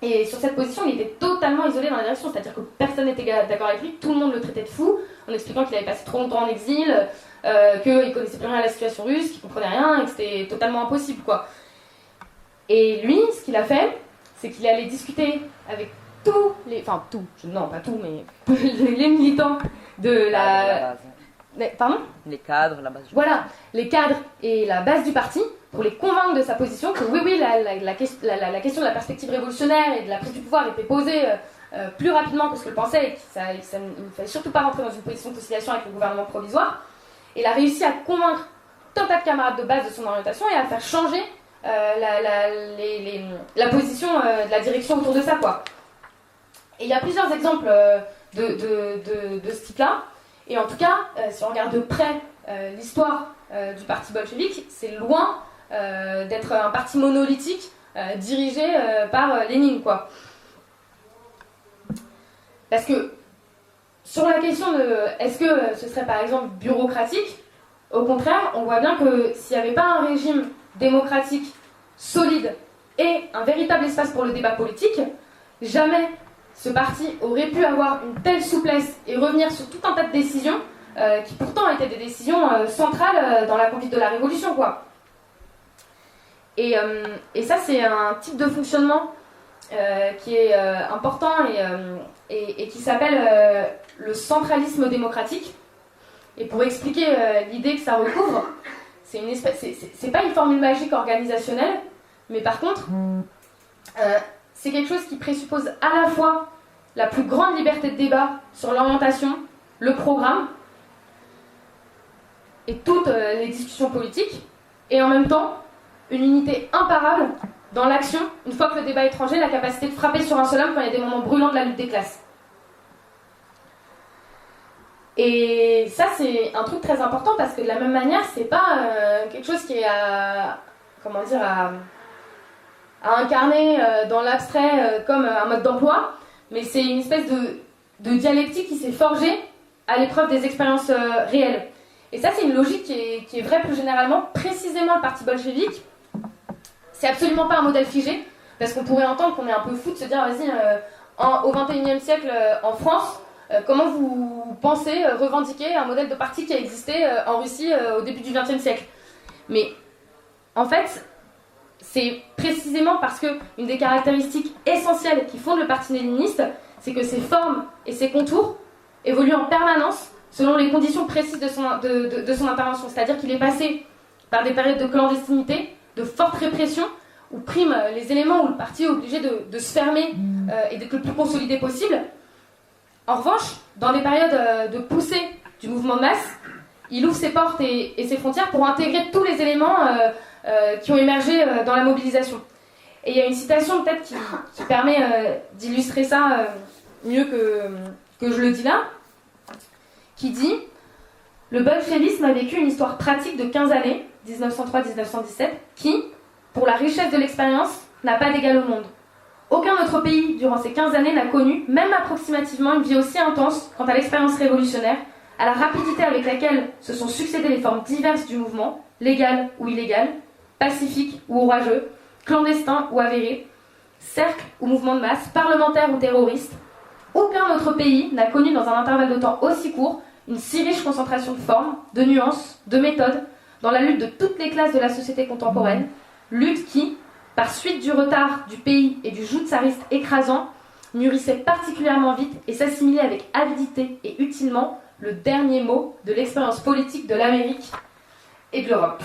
Et sur cette position, il était totalement isolé dans la direction, c'est-à-dire que personne n'était d'accord avec lui, tout le monde le traitait de fou, en expliquant qu'il avait passé trop longtemps en exil, qu'il connaissait plus rien à la situation russe, qu'il comprenait rien, et que c'était totalement impossible, quoi. Et lui, ce qu'il a fait, c'est qu'il allait discuter avec tous les... Enfin, non, pas tout, mais les militants de la... Pardon ? Les cadres, la base du... Voilà, les cadres et la base du parti, pour les convaincre de sa position, que oui, la question de la perspective révolutionnaire et de la prise du pouvoir était posée plus rapidement que ce qu'elle pensait, et qu'il ne fallait surtout pas rentrer dans une position de conciliation avec le gouvernement provisoire. Et il a réussi à convaincre tout un tas de camarades de base de son orientation et à faire changer la position de la direction autour de ça, quoi. Et il y a plusieurs exemples de ce type-là. Et en tout cas, si on regarde de près l'histoire du parti bolchevique, c'est loin d'être un parti monolithique dirigé par Lénine, quoi. Parce que sur la question de est-ce que ce serait par exemple bureaucratique, au contraire, on voit bien que s'il n'y avait pas un régime démocratique solide et un véritable espace pour le débat politique, jamais ce parti aurait pu avoir une telle souplesse et revenir sur tout un tas de décisions qui pourtant étaient des décisions centrales dans la conduite de la révolution, quoi. Et ça, c'est un type de fonctionnement qui est important et qui s'appelle le centralisme démocratique. Et pour expliquer l'idée que ça recouvre, c'est pas une formule magique organisationnelle, mais par contre, c'est quelque chose qui présuppose à la fois la plus grande liberté de débat sur l'orientation, le programme et toutes les discussions politiques, et en même temps, une unité imparable dans l'action, une fois que le débat est tranché, la capacité de frapper sur un seul homme quand il y a des moments brûlants de la lutte des classes. Et ça, c'est un truc très important parce que de la même manière, c'est pas quelque chose qui est à incarner dans l'abstrait comme un mode d'emploi, mais c'est une espèce de dialectique qui s'est forgée à l'épreuve des expériences réelles. Et ça, c'est une logique qui est vraie plus généralement. Précisément, le parti bolchevique, c'est absolument pas un modèle figé, parce qu'on pourrait entendre qu'on est un peu fou de se dire, vas-y, au XXIe siècle, en France, comment vous pensez revendiquer un modèle de parti qui a existé en Russie au début du XXe siècle? Mais en fait, c'est précisément parce que une des caractéristiques essentielles qui fondent le parti léniniste, c'est que ses formes et ses contours évoluent en permanence selon les conditions précises de son intervention. C'est-à-dire qu'il est passé par des périodes de clandestinité, de forte répression, où priment les éléments où le parti est obligé de se fermer et d'être le plus consolidé possible. En revanche, dans des périodes de poussée du mouvement de masse, il ouvre ses portes et ses frontières pour intégrer tous les éléments qui ont émergé dans la mobilisation. Et il y a une citation peut-être qui permet d'illustrer ça mieux que je le dis là, qui dit « Le bolchevisme a vécu une histoire pratique de 15 années, 1903-1917, qui, pour la richesse de l'expérience, n'a pas d'égal au monde. Aucun autre pays, durant ces 15 années, n'a connu, même approximativement, une vie aussi intense quant à l'expérience révolutionnaire, à la rapidité avec laquelle se sont succédées les formes diverses du mouvement, légales ou illégales, pacifiques ou orageux, clandestins ou avérés, cercles ou mouvements de masse, parlementaires ou terroristes. Aucun autre pays n'a connu dans un intervalle de temps aussi court une si riche concentration de formes, de nuances, de méthodes, dans la lutte de toutes les classes de la société contemporaine, lutte qui, par suite du retard du pays et du joug tsariste écrasant, mûrissait particulièrement vite et s'assimilait avec avidité et utilement le dernier mot de l'expérience politique de l'Amérique et de l'Europe.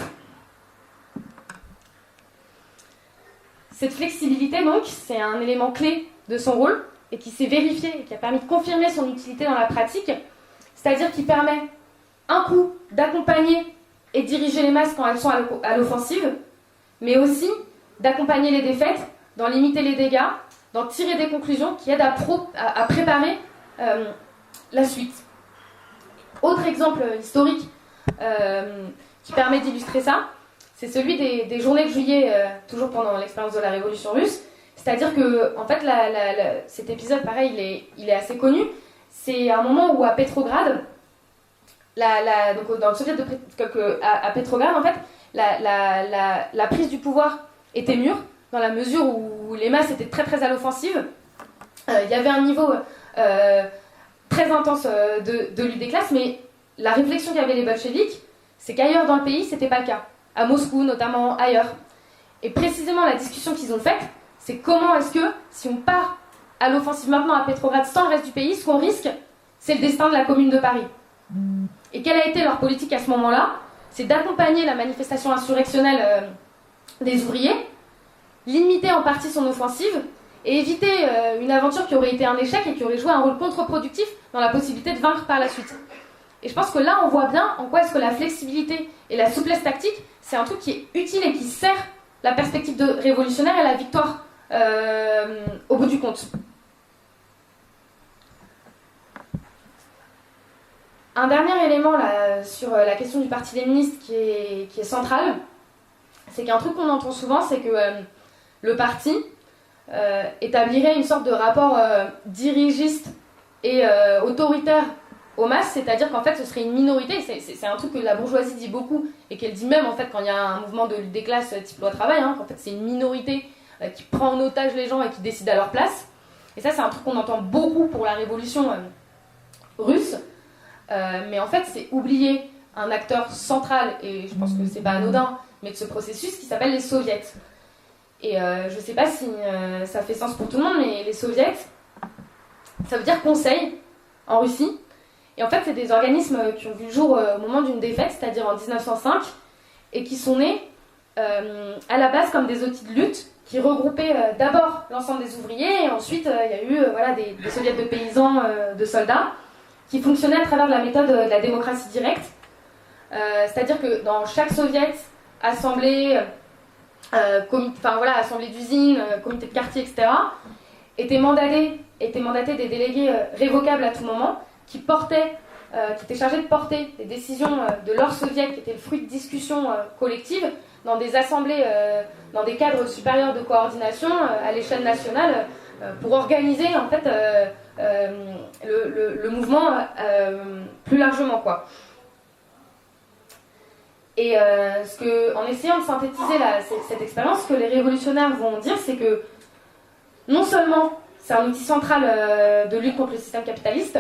Cette flexibilité, donc, c'est un élément clé de son rôle et qui s'est vérifié et qui a permis de confirmer son utilité dans la pratique, c'est-à-dire qu'il permet un coup d'accompagner et diriger les masses quand elles sont à l'offensive, mais aussi d'accompagner les défaites, d'en limiter les dégâts, d'en tirer des conclusions qui aident à préparer la suite. Autre exemple historique qui permet d'illustrer ça, c'est celui des journées de juillet, toujours pendant l'expérience de la Révolution russe. C'est-à-dire que, en fait, cet épisode, pareil, il est assez connu. C'est un moment où à Petrograd, donc dans le soviet à Petrograd, en fait, la prise du pouvoir était mûre, dans la mesure où les masses étaient très très à l'offensive. Il y avait un niveau très intense de lutte des classes, mais la réflexion qu'avaient les bolcheviks, c'est qu'ailleurs dans le pays, c'était pas le cas. À Moscou, notamment, ailleurs. Et précisément, la discussion qu'ils ont faite, c'est comment est-ce que, si on part à l'offensive maintenant à Petrograd sans le reste du pays, ce qu'on risque, c'est le destin de la Commune de Paris. Et quelle a été leur politique à ce moment-là? C'est d'accompagner la manifestation insurrectionnelle des ouvriers, limiter en partie son offensive et éviter une aventure qui aurait été un échec et qui aurait joué un rôle contre-productif dans la possibilité de vaincre par la suite. Et je pense que là, on voit bien en quoi est-ce que la flexibilité et la souplesse tactique, c'est un truc qui est utile et qui sert la perspective révolutionnaire et la victoire au bout du compte. Un dernier élément là, sur la question du parti léniniste qui est central, c'est qu'un truc qu'on entend souvent, c'est que le parti établirait une sorte de rapport dirigiste et autoritaire aux masses, c'est-à-dire qu'en fait ce serait une minorité, c'est un truc que la bourgeoisie dit beaucoup et qu'elle dit même en fait quand il y a un mouvement de lutte des classes type loi travail, qu'en fait c'est une minorité qui prend en otage les gens et qui décide à leur place. Et ça c'est un truc qu'on entend beaucoup pour la révolution russe, mais en fait c'est oublier un acteur central, et je pense que c'est pas anodin, mais de ce processus qui s'appelle les soviets. Et je sais pas si ça fait sens pour tout le monde, mais les soviets, ça veut dire conseil en Russie. Et en fait, c'est des organismes qui ont vu le jour au moment d'une défaite, c'est-à-dire en 1905, et qui sont nés à la base comme des outils de lutte qui regroupaient d'abord l'ensemble des ouvriers, et ensuite il y a eu des soviets de paysans, de soldats, qui fonctionnaient à travers la méthode de la démocratie directe. C'est-à-dire que dans chaque soviet, assemblée, assemblée d'usines, comité de quartier, etc., étaient mandatés des délégués révocables à tout moment, qui étaient chargés de porter les décisions de leur soviet, qui étaient le fruit de discussions collectives, dans des assemblées, dans des cadres supérieurs de coordination à l'échelle nationale, pour organiser en fait le mouvement plus largement, quoi. Et en essayant de synthétiser cette expérience, ce que les révolutionnaires vont dire, c'est que non seulement c'est un outil central de lutte contre le système capitaliste,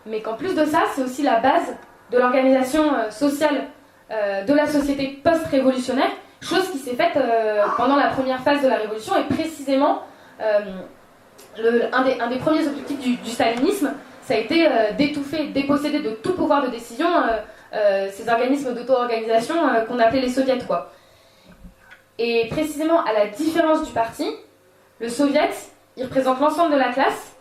mais qu'en plus de ça, c'est aussi la base de l'organisation sociale de la société post-révolutionnaire, chose qui s'est faite pendant la première phase de la révolution, et précisément un des premiers objectifs du stalinisme, ça a été d'étouffer, déposséder de tout pouvoir de décision ces organismes d'auto-organisation qu'on appelait les soviets, quoi. Et précisément, à la différence du parti, le soviet, il représente l'ensemble de la classe,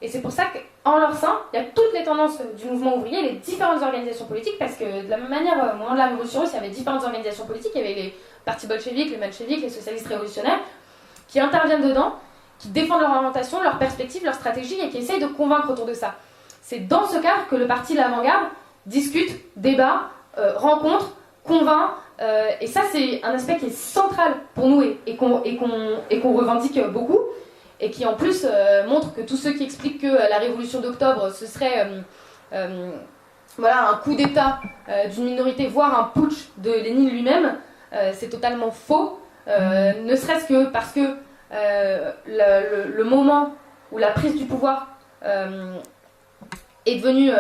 et c'est pour ça qu'en leur sein, il y a toutes les tendances du mouvement ouvrier, les différentes organisations politiques, parce que de la même manière, au moment de la révolution russe, il y avait différentes organisations politiques, il y avait les partis bolcheviques, les mencheviks, les socialistes révolutionnaires, qui interviennent dedans, qui défendent leur orientation, leur perspective, leur stratégie, et qui essayent de convaincre autour de ça. C'est dans ce cadre que le parti de l'avant-garde discute, débat, rencontre, convainc, et ça c'est un aspect qui est central pour nous et qu'on revendique beaucoup, et qui en plus montre que tous ceux qui expliquent que la révolution d'octobre ce serait un coup d'état d'une minorité, voire un putsch de Lénine lui-même, c'est totalement faux, ne serait-ce que parce que le moment où la prise du pouvoir est devenue...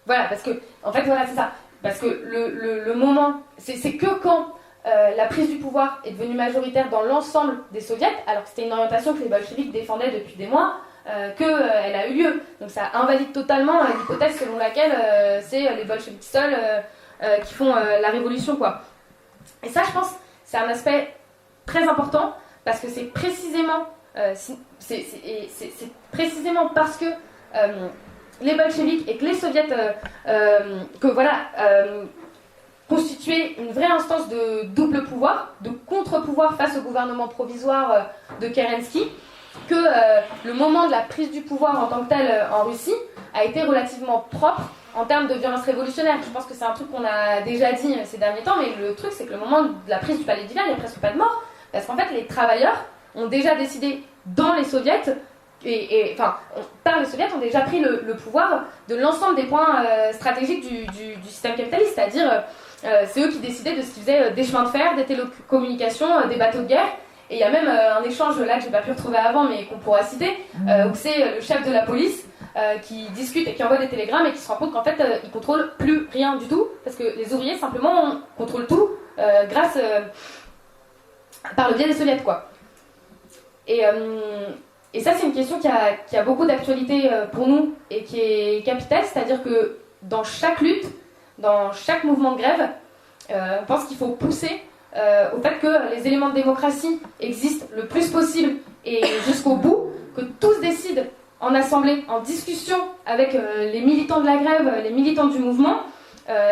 parce que, en fait, c'est ça. Parce que le moment... C'est que quand la prise du pouvoir est devenue majoritaire dans l'ensemble des soviets, alors que c'était une orientation que les bolcheviks défendaient depuis des mois, qu'elle a eu lieu. Donc ça invalide totalement l'hypothèse selon laquelle c'est les bolcheviks seuls qui font la révolution, quoi. Et ça, je pense, c'est un aspect très important, parce que c'est précisément, précisément parce que les bolcheviks et que les soviets constituaient une vraie instance de double pouvoir, de contre-pouvoir face au gouvernement provisoire de Kerensky, que le moment de la prise du pouvoir en tant que tel en Russie a été relativement propre en termes de violence révolutionnaire. Je pense que c'est un truc qu'on a déjà dit ces derniers temps, mais le truc c'est que le moment de la prise du palais d'hiver, il n'y a presque pas de mort, parce qu'en fait les travailleurs ont déjà décidé dans les soviets, par les soviets, ont déjà pris le pouvoir de l'ensemble des points stratégiques du système capitaliste, c'est-à-dire c'est eux qui décidaient de ce qu'ils faisaient des chemins de fer, des télécommunications, des bateaux de guerre, et il y a même un échange là que j'ai pas pu retrouver avant mais qu'on pourra citer, où c'est le chef de la police qui discute et qui envoie des télégrammes et qui se rend compte qu'en fait il contrôle plus rien du tout, parce que les ouvriers simplement contrôlent tout grâce par le biais des soviets, quoi. Et ça, c'est une question qui a beaucoup d'actualité pour nous et qui est capitale, c'est-à-dire que dans chaque lutte, dans chaque mouvement de grève, on pense qu'il faut pousser au fait que les éléments de démocratie existent le plus possible et jusqu'au bout, que tous décident en assemblée, en discussion avec les militants de la grève, les militants du mouvement,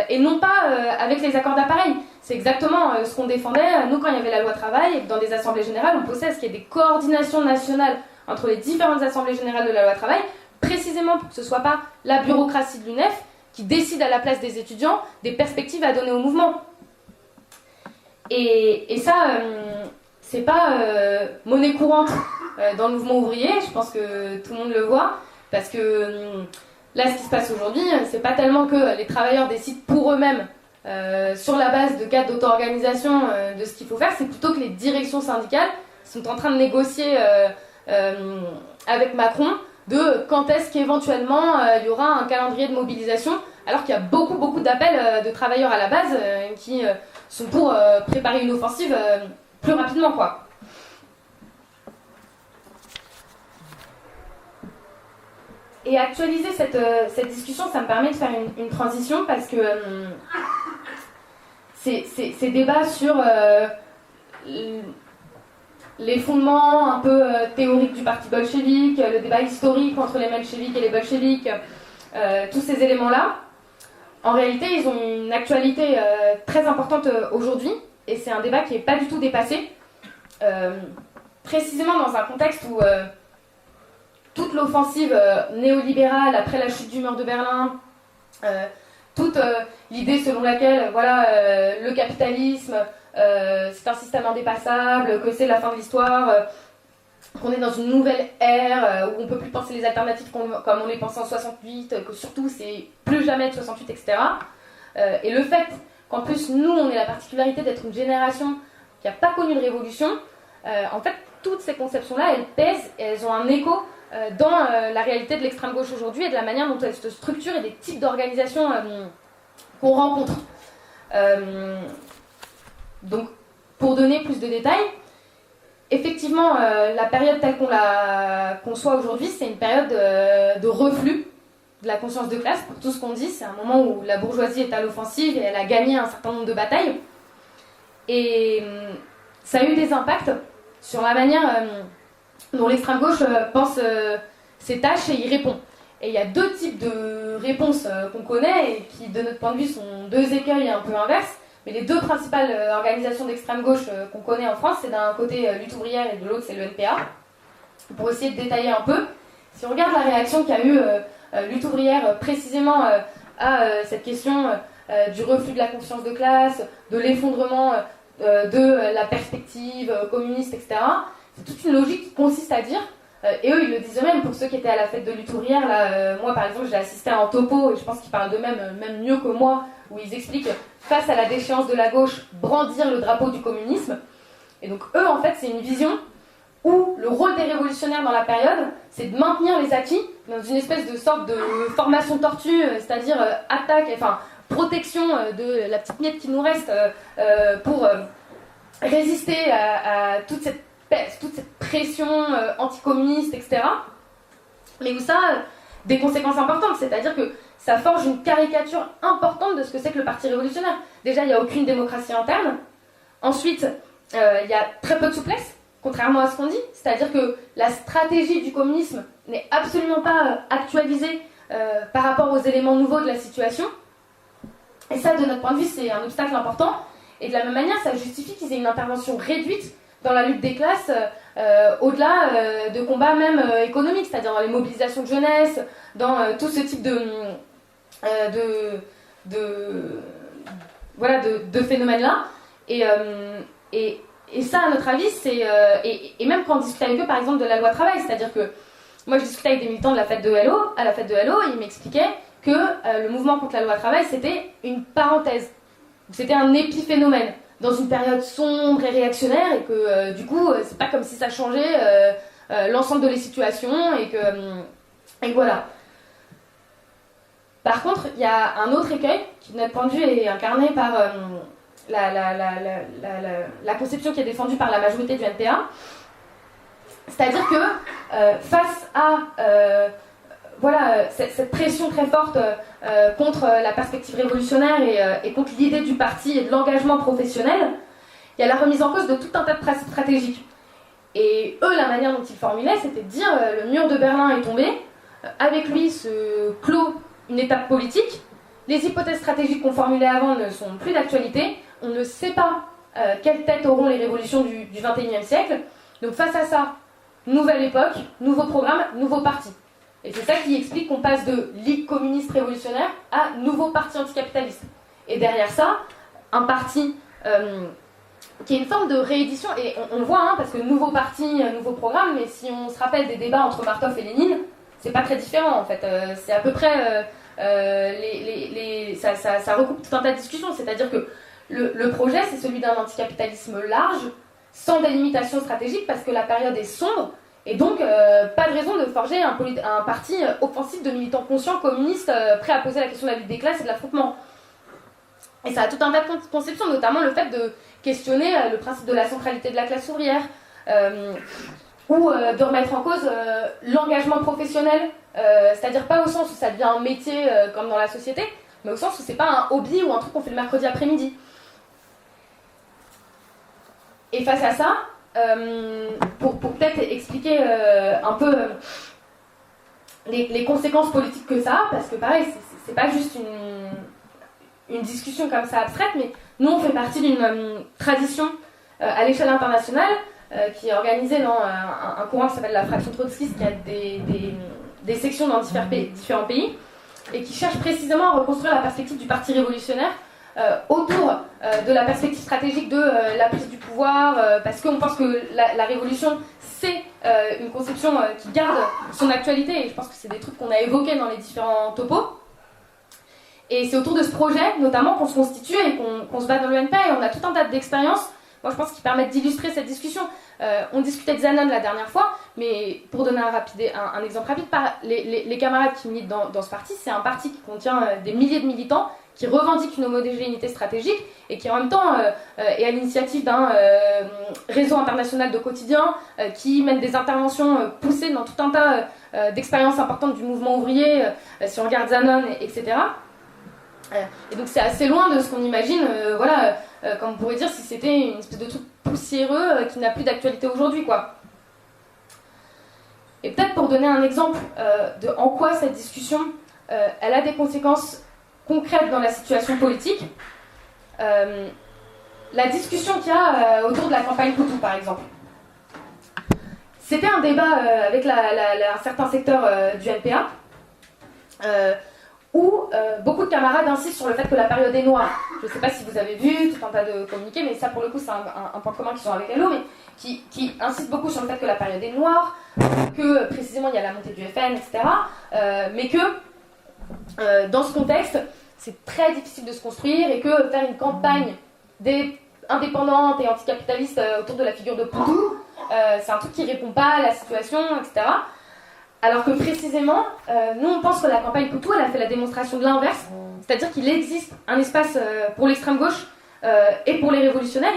et non pas avec les accords d'appareil. C'est exactement ce qu'on défendait, nous, quand il y avait la loi travail, et que dans des assemblées générales, on poussait à ce qu'il y ait des coordinations nationales entre les différentes assemblées générales de la loi travail, précisément pour que ce ne soit pas la bureaucratie de l'UNEF qui décide à la place des étudiants des perspectives à donner au mouvement. Et ça, c'est pas monnaie courante dans le mouvement ouvrier, je pense que tout le monde le voit, parce que là, ce qui se passe aujourd'hui, c'est pas tellement que les travailleurs décident pour eux-mêmes, sur la base de cadres d'auto-organisation, de ce qu'il faut faire, c'est plutôt que les directions syndicales sont en train de négocier avec Macron de quand est-ce qu'éventuellement il y aura un calendrier de mobilisation, alors qu'il y a beaucoup d'appels de travailleurs à la base qui sont pour préparer une offensive plus rapidement, quoi. Et actualiser cette discussion, ça me permet de faire une transition, parce que ces débats sur les fondements un peu théoriques du parti bolchevique, le débat historique entre les mencheviks et les bolcheviks, tous ces éléments-là, en réalité, ils ont une actualité très importante aujourd'hui, et c'est un débat qui n'est pas du tout dépassé, précisément dans un contexte où toute l'offensive néolibérale après la chute du mur de Berlin, toute l'idée selon laquelle le capitalisme, c'est un système indépassable, que c'est la fin de l'histoire, qu'on est dans une nouvelle ère où on ne peut plus penser les alternatives comme on les pensait en 68, que surtout c'est plus jamais de 68, etc. Et le fait qu'en plus nous on ait la particularité d'être une génération qui n'a pas connu de révolution, en fait toutes ces conceptions-là elles pèsent et elles ont un écho dans la réalité de l'extrême gauche aujourd'hui et de la manière dont elle se structure et des types d'organisations qu'on rencontre. Donc, pour donner plus de détails, effectivement, la période telle qu'on la conçoit aujourd'hui, c'est une période de reflux de la conscience de classe. Pour tout ce qu'on dit, c'est un moment où la bourgeoisie est à l'offensive et elle a gagné un certain nombre de batailles. Et ça a eu des impacts sur la manière dont l'extrême gauche pense ses tâches et y répond. Et il y a deux types de réponses qu'on connaît et qui, de notre point de vue, sont deux écueils un peu inverses. Mais les deux principales organisations d'extrême gauche qu'on connaît en France, c'est d'un côté Lutte ouvrière et de l'autre c'est le NPA. Pour essayer de détailler un peu, si on regarde la réaction qu'a eu Lutte ouvrière précisément à cette question du reflux de la conscience de classe, de l'effondrement de la perspective communiste, etc., c'est toute une logique qui consiste à dire, et eux ils le disent eux-mêmes, pour ceux qui étaient à la fête de Lutte ouvrière, là, moi par exemple j'ai assisté à un topo, et je pense qu'ils parlent d'eux-mêmes même mieux que moi, où ils expliquent, face à la déchéance de la gauche, brandir le drapeau du communisme. Et donc eux en fait c'est une vision où le rôle des révolutionnaires dans la période, c'est de maintenir les acquis dans une espèce de sorte de formation tortue, c'est-à-dire attaque, enfin protection de la petite miette qui nous reste pour résister à toute cette pression anticommuniste, etc. Mais où ça a des conséquences importantes, c'est-à-dire que ça forge une caricature importante de ce que c'est que le parti révolutionnaire. Déjà, il n'y a aucune démocratie interne. Ensuite, il y a très peu de souplesse, contrairement à ce qu'on dit. C'est-à-dire que la stratégie du communisme n'est absolument pas actualisée par rapport aux éléments nouveaux de la situation. Et ça, de notre point de vue, c'est un obstacle important. Et de la même manière, ça justifie qu'ils aient une intervention réduite dans la lutte des classes, au-delà de combats même économiques, c'est-à-dire dans les mobilisations de jeunesse, dans tout ce type de phénomènes-là. Et ça, à notre avis, c'est... et même quand on discute avec eux, par exemple, de la loi travail, c'est-à-dire que moi, je discutais avec des militants de la fête de Hello, à la fête de Hello, ils m'expliquaient que le mouvement contre la loi travail, c'était une parenthèse. C'était un épiphénomène dans une période sombre et réactionnaire, et que du coup, c'est pas comme si ça changeait l'ensemble de les situations, et que voilà. Par contre, il y a un autre écueil qui, de notre point de vue, est incarné par la conception qui est défendue par la majorité du NPA. C'est-à-dire que face à cette pression très forte contre la perspective révolutionnaire et contre l'idée du parti et de l'engagement professionnel, il y a la remise en cause de tout un tas de principes stratégiques. Et eux, la manière dont ils formulaient, c'était de dire le mur de Berlin est tombé, avec lui se clôt une étape politique, les hypothèses stratégiques qu'on formulait avant ne sont plus d'actualité, on ne sait pas quelle tête auront les révolutions du XXIe siècle, donc face à ça, nouvelle époque, nouveau programme, nouveau parti. Et c'est ça qui explique qu'on passe de Ligue communiste révolutionnaire à nouveau parti anticapitaliste. Et derrière ça, un parti qui est une forme de réédition, et on voit, hein, parce que nouveau parti, nouveau programme, mais si on se rappelle des débats entre Martov et Lénine, c'est pas très différent en fait. C'est à peu près. Ça recoupe tout un tas de discussions, c'est-à-dire que le projet, c'est celui d'un anticapitalisme large, sans délimitation stratégique, parce que la période est sombre, et donc pas de raison de forger un parti offensif de militants conscients, communistes, prêts à poser la question de la lutte des classes et de l'affrontement. Et ça a tout un tas de conceptions, notamment le fait de questionner le principe de la centralité de la classe ouvrière, ou de remettre en cause l'engagement professionnel, c'est-à-dire pas au sens où ça devient un métier comme dans la société, mais au sens où c'est pas un hobby ou un truc qu'on fait le mercredi après-midi. Et face à ça, pour peut-être expliquer un peu les conséquences politiques que ça a, parce que pareil, c'est pas juste une discussion comme ça abstraite, mais nous on fait partie d'une tradition à l'échelle internationale qui est organisée dans un courant qui s'appelle la fraction trotskiste, qui a des sections dans différents pays, et qui cherche précisément à reconstruire la perspective du parti révolutionnaire autour de la perspective stratégique de la prise du pouvoir, parce qu'on pense que la révolution, c'est une conception qui garde son actualité, et je pense que c'est des trucs qu'on a évoqués dans les différents topos. Et c'est autour de ce projet, notamment, qu'on se constitue et qu'on se bat dans l'UNPA, et on a tout un tas d'expériences, moi je pense, qui permettent d'illustrer cette discussion. On discutait de Zanon la dernière fois, mais pour donner un exemple rapide, les camarades qui militent dans ce parti, c'est un parti qui contient des milliers de militants qui revendiquent une homogénéité stratégique et qui en même temps est à l'initiative d'un réseau international de quotidiens qui mène des interventions poussées dans tout un tas d'expériences importantes du mouvement ouvrier, si on regarde Zanon, etc. Et donc c'est assez loin de ce qu'on imagine, comme on pourrait dire si c'était une espèce de truc poussiéreux qui n'a plus d'actualité aujourd'hui, quoi. Et peut-être pour donner un exemple de en quoi cette discussion elle a des conséquences concrètes dans la situation politique, la discussion qu'il y a autour de la campagne Poutou, par exemple. C'était un débat avec un certain secteur du NPA, où beaucoup de camarades insistent sur le fait que la période est noire. Je ne sais pas si vous avez vu tout un tas de communiqués, mais ça pour le coup c'est un point commun qu'ils ont avec Hello, mais qui insistent beaucoup sur le fait que la période est noire, que précisément il y a la montée du FN, etc. Mais que dans ce contexte, c'est très difficile de se construire, et que faire une campagne indépendante et anticapitaliste autour de la figure de Poutou, c'est un truc qui ne répond pas à la situation, etc. Alors que précisément, nous on pense que la campagne Poutou, elle a fait la démonstration de l'inverse, c'est-à-dire qu'il existe un espace pour l'extrême gauche et pour les révolutionnaires,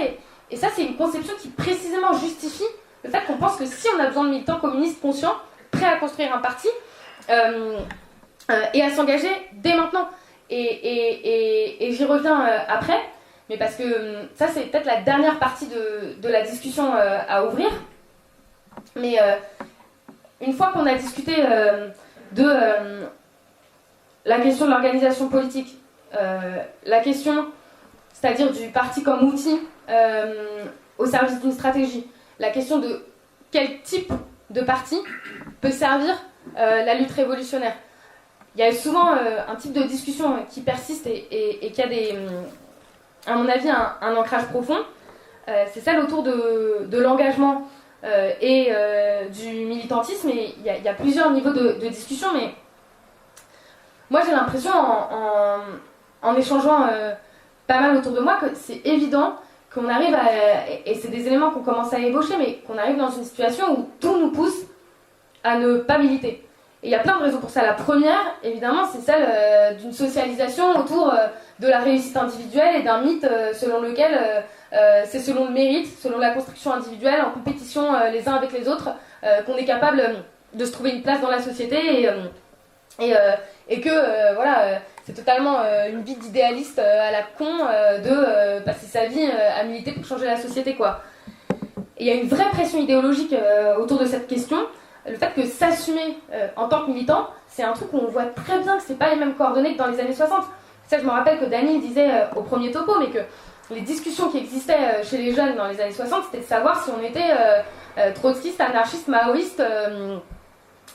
et ça c'est une conception qui précisément justifie le fait qu'on pense que si on a besoin de militants communistes conscients, prêts à construire un parti et à s'engager dès maintenant. Et j'y reviens après, mais parce que ça c'est peut-être la dernière partie de la discussion à ouvrir, mais une fois qu'on a discuté de la question de l'organisation politique, la question, c'est-à-dire du parti comme outil au service d'une stratégie, la question de quel type de parti peut servir la lutte révolutionnaire. Il y a souvent un type de discussion qui persiste et qui a à mon avis, un ancrage profond. C'est celle autour de l'engagement et du militantisme, et il y a plusieurs niveaux de discussion, mais moi j'ai l'impression en échangeant pas mal autour de moi que c'est évident qu'on arrive et c'est des éléments qu'on commence à ébaucher, mais qu'on arrive dans une situation où tout nous pousse à ne pas militer. Et il y a plein de raisons pour ça. La première, évidemment, c'est celle d'une socialisation autour de la réussite individuelle et d'un mythe selon lequel c'est selon le mérite, selon la construction individuelle, en compétition les uns avec les autres, qu'on est capable de se trouver une place dans la société et que c'est totalement une vie d'idéaliste à la con de passer sa vie à militer pour changer la société, quoi. Et il y a une vraie pression idéologique autour de cette question. Le fait que s'assumer en tant que militant, c'est un truc où on voit très bien que c'est pas les mêmes coordonnées que dans les années 60. Ça, je me rappelle que Dany disait au premier topo, mais que les discussions qui existaient chez les jeunes dans les années 60, c'était de savoir si on était trotskiste, anarchiste, maoïste,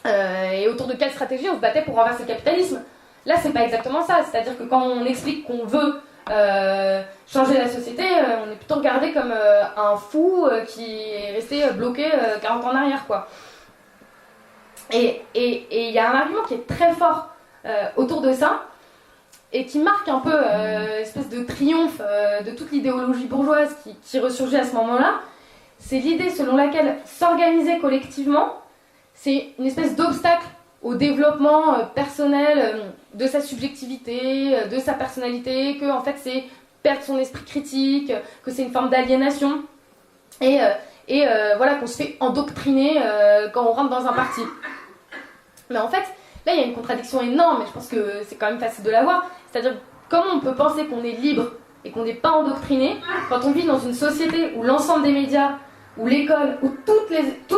et autour de quelle stratégie on se battait pour renverser le capitalisme. Là, c'est pas exactement ça. C'est-à-dire que quand on explique qu'on veut changer la société, on est plutôt regardé comme un fou qui est resté bloqué 40 ans en arrière, quoi. Et il y a un argument qui est très fort autour de ça, et qui marque un peu l'espèce de triomphe de toute l'idéologie bourgeoise qui ressurgit à ce moment-là. C'est l'idée selon laquelle s'organiser collectivement, c'est une espèce d'obstacle au développement personnel de sa subjectivité, de sa personnalité, que en fait c'est perdre son esprit critique, que c'est une forme d'aliénation, et voilà, qu'on se fait endoctriner quand on rentre dans un parti. Mais en fait, là il y a une contradiction énorme, et je pense que c'est quand même facile de la voir. C'est-à-dire, comment on peut penser qu'on est libre et qu'on n'est pas endoctriné quand on vit dans une société où l'ensemble des médias, où l'école, où toutes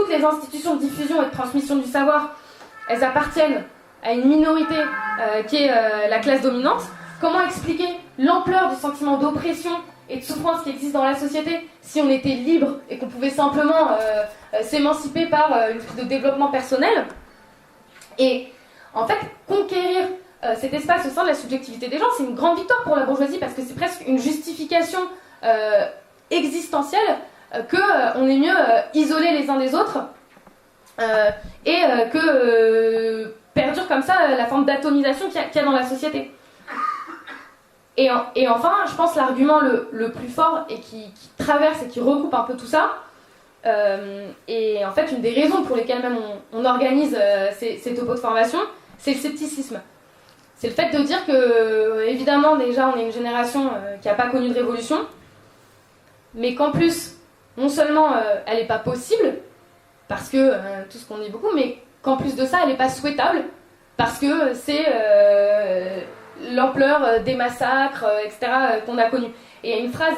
les institutions de diffusion et de transmission du savoir, elles appartiennent à une minorité qui est la classe dominante. Comment expliquer l'ampleur du sentiment d'oppression et de souffrance qui existe dans la société si on était libre et qu'on pouvait simplement s'émanciper par une espèce de développement personnel? Et en fait, conquérir cet espace au sein de la subjectivité des gens, c'est une grande victoire pour la bourgeoisie, parce que c'est presque une justification existentielle qu'on est mieux isolés les uns des autres, et que perdure comme ça la forme d'atomisation qu'il y a dans la société. Et enfin, je pense l'argument le plus fort et qui traverse et qui recoupe un peu tout ça, et en fait une des raisons pour lesquelles même on organise ces topos de formation, c'est le scepticisme. C'est le fait de dire que, évidemment, déjà on est une génération qui n'a pas connu de révolution, mais qu'en plus, non seulement elle n'est pas possible, parce que, tout ce qu'on dit beaucoup, mais qu'en plus de ça, elle n'est pas souhaitable, parce que c'est l'ampleur des massacres, etc., qu'on a connus. Et il y a une phrase,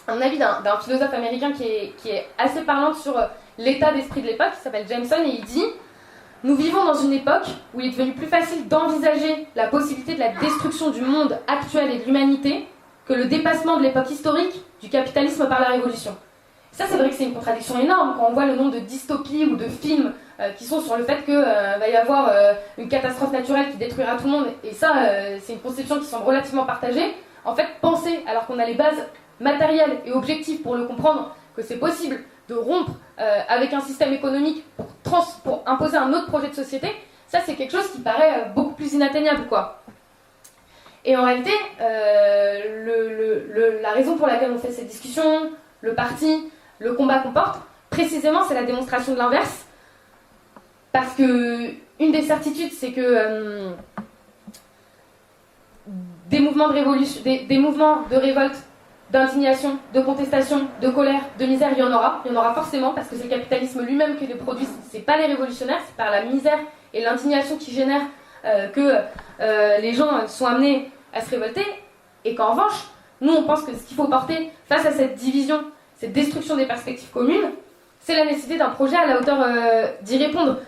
un avis d'un philosophe américain qui est assez parlante sur l'état d'esprit de l'époque, qui s'appelle Jameson, et il dit « Nous vivons dans une époque où il est devenu plus facile d'envisager la possibilité de la destruction du monde actuel et de l'humanité que le dépassement de l'époque historique du capitalisme par la révolution. » Ça, c'est vrai que c'est une contradiction énorme quand on voit le nombre de dystopies ou de films qui sont sur le fait qu'il va y avoir une catastrophe naturelle qui détruira tout le monde. Et ça, c'est une conception qui semble relativement partagée. En fait, penser, alors qu'on a les bases matérielles et objectives pour le comprendre, que c'est possible de rompre avec un système économique pour imposer un autre projet de société, ça, c'est quelque chose qui paraît beaucoup plus inatteignable, quoi. Et en réalité, la raison pour laquelle on fait cette discussion, le parti, le combat qu'on porte, précisément, c'est la démonstration de l'inverse. Parce que une des certitudes, c'est que des mouvements de révolution, des mouvements de révolte, d'indignation, de contestation, de colère, de misère, il y en aura forcément, parce que c'est le capitalisme lui-même qui les produit, c'est pas les révolutionnaires, c'est par la misère et l'indignation qui génère que les gens sont amenés à se révolter, et qu'en revanche, nous on pense que ce qu'il faut porter face à cette division, cette destruction des perspectives communes, c'est la nécessité d'un projet à la hauteur d'y répondre.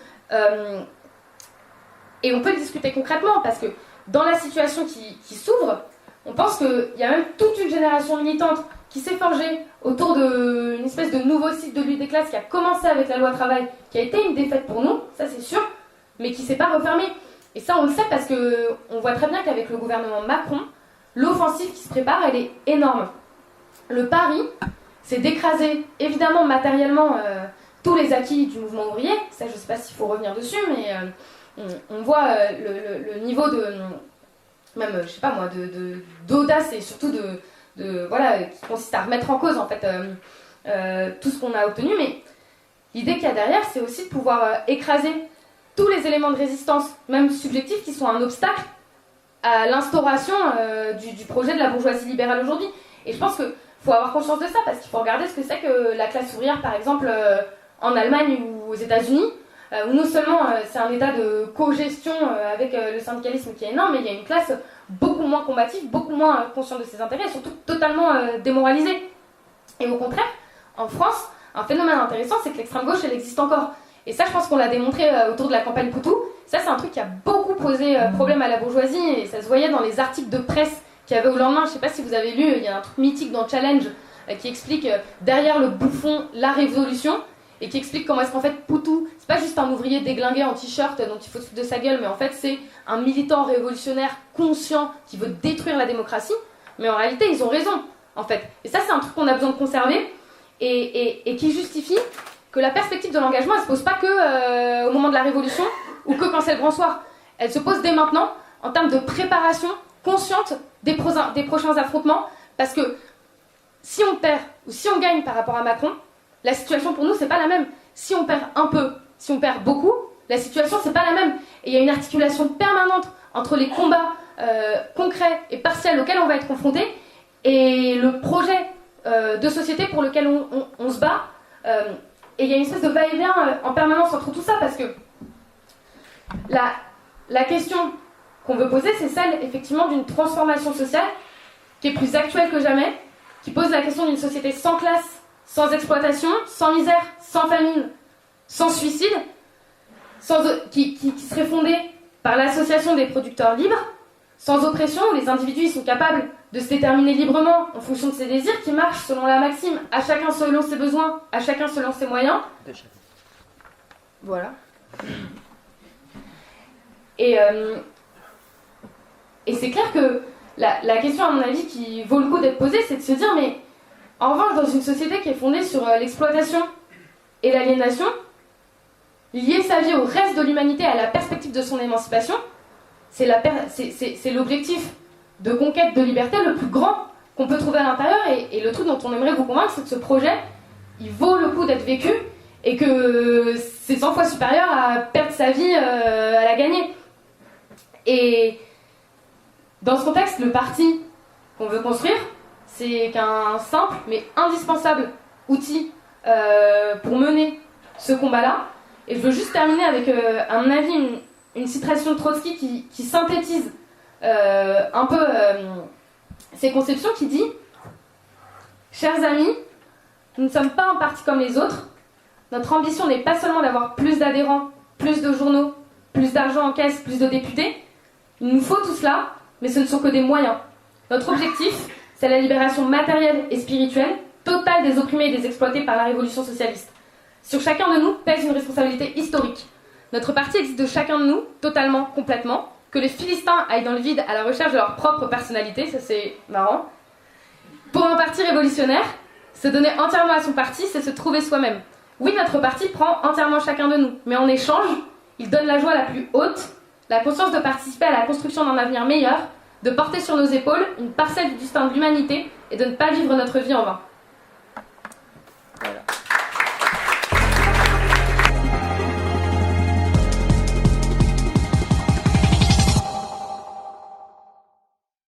Et on peut le discuter concrètement, parce que dans la situation qui s'ouvre, on pense qu'il y a même toute une génération militante qui s'est forgée autour d'une espèce de nouveau cycle de lutte des classes qui a commencé avec la loi travail, qui a été une défaite pour nous, ça c'est sûr, mais qui ne s'est pas refermée. Et ça on le sait parce qu'on voit très bien qu'avec le gouvernement Macron, l'offensive qui se prépare, elle est énorme. Le pari, c'est d'écraser évidemment matériellement tous les acquis du mouvement ouvrier. Ça, je ne sais pas s'il faut revenir dessus, mais on voit le niveau de, même, je sais pas moi, d'audace et surtout voilà, qui consiste à remettre en cause en fait tout ce qu'on a obtenu. Mais l'idée qu'il y a derrière, c'est aussi de pouvoir écraser tous les éléments de résistance, même subjectifs, qui sont un obstacle à l'instauration du projet de la bourgeoisie libérale aujourd'hui. Et je pense qu'il faut avoir conscience de ça, parce qu'il faut regarder ce que c'est que la classe ouvrière, par exemple, en Allemagne ou aux États-Unis, où non seulement c'est un état de co-gestion avec le syndicalisme qui est énorme, mais il y a une classe beaucoup moins combative, beaucoup moins consciente de ses intérêts, et surtout totalement démoralisée. Et au contraire, en France, un phénomène intéressant, c'est que l'extrême gauche, elle existe encore. Et ça, je pense qu'on l'a démontré autour de la campagne Poutou. Ça, c'est un truc qui a beaucoup posé problème à la bourgeoisie, et ça se voyait dans les articles de presse qu'il y avait au lendemain. Je ne sais pas si vous avez lu, il y a un truc mythique dans Challenge qui explique derrière le bouffon, la révolution. et qui explique comment est-ce qu'en fait Poutou, c'est pas juste un ouvrier déglingué en t-shirt dont il faut se foutre de sa gueule, mais en fait c'est un militant révolutionnaire conscient qui veut détruire la démocratie. Mais en réalité, ils ont raison, en fait. Et ça, c'est un truc qu'on a besoin de conserver et qui justifie que la perspective de l'engagement, elle se pose pas que au moment de la Révolution ou que quand c'est le grand soir. Elle se pose dès maintenant en termes de préparation consciente des prochains affrontements, parce que si on perd ou si on gagne par rapport à Macron, la situation pour nous, c'est pas la même. Si on perd un peu, si on perd beaucoup, la situation, c'est pas la même. Et il y a une articulation permanente entre les combats concrets et partiels auxquels on va être confrontés et le projet de société pour lequel on se bat. Et il y a une espèce de va-et-vient en permanence entre tout ça, parce que la question qu'on veut poser, c'est celle effectivement d'une transformation sociale qui est plus actuelle que jamais, qui pose la question d'une société sans classe, sans exploitation, sans misère, sans famine, sans suicide, qui serait fondée par l'association des producteurs libres, sans oppression, où les individus sont capables de se déterminer librement en fonction de ses désirs, qui marche selon la maxime à chacun selon ses besoins, à chacun selon ses moyens. Voilà. Et c'est clair que la question, à mon avis, qui vaut le coup d'être posée, c'est de se dire, mais en revanche, dans une société qui est fondée sur l'exploitation et l'aliénation, lier sa vie au reste de l'humanité, à la perspective de son émancipation, c'est l'objectif de conquête de liberté le plus grand qu'on peut trouver à l'intérieur, et le truc dont on aimerait vous convaincre, c'est que ce projet, il vaut le coup d'être vécu, et que c'est 100 fois supérieur à perdre sa vie à la gagner. Et dans ce contexte, le parti qu'on veut construire, c'est qu'un simple mais indispensable outil pour mener ce combat-là. Et je veux juste terminer avec, à mon avis, une citation de Trotsky qui synthétise un peu ces conceptions, qui dit « Chers amis, nous ne sommes pas un parti comme les autres. Notre ambition n'est pas seulement d'avoir plus d'adhérents, plus de journaux, plus d'argent en caisse, plus de députés. Il nous faut tout cela, mais ce ne sont que des moyens. Notre objectif, c'est la libération matérielle et spirituelle totale des opprimés et des exploités par la révolution socialiste. Sur chacun de nous pèse une responsabilité historique. Notre parti existe de chacun de nous, totalement, complètement. Que les Philistins aillent dans le vide à la recherche de leur propre personnalité, ça c'est marrant. Pour un parti révolutionnaire, se donner entièrement à son parti, c'est se trouver soi-même. Oui, notre parti prend entièrement chacun de nous, mais en échange, il donne la joie la plus haute, la conscience de participer à la construction d'un avenir meilleur, de porter sur nos épaules une parcelle du destin de l'humanité et de ne pas vivre notre vie en vain. Voilà.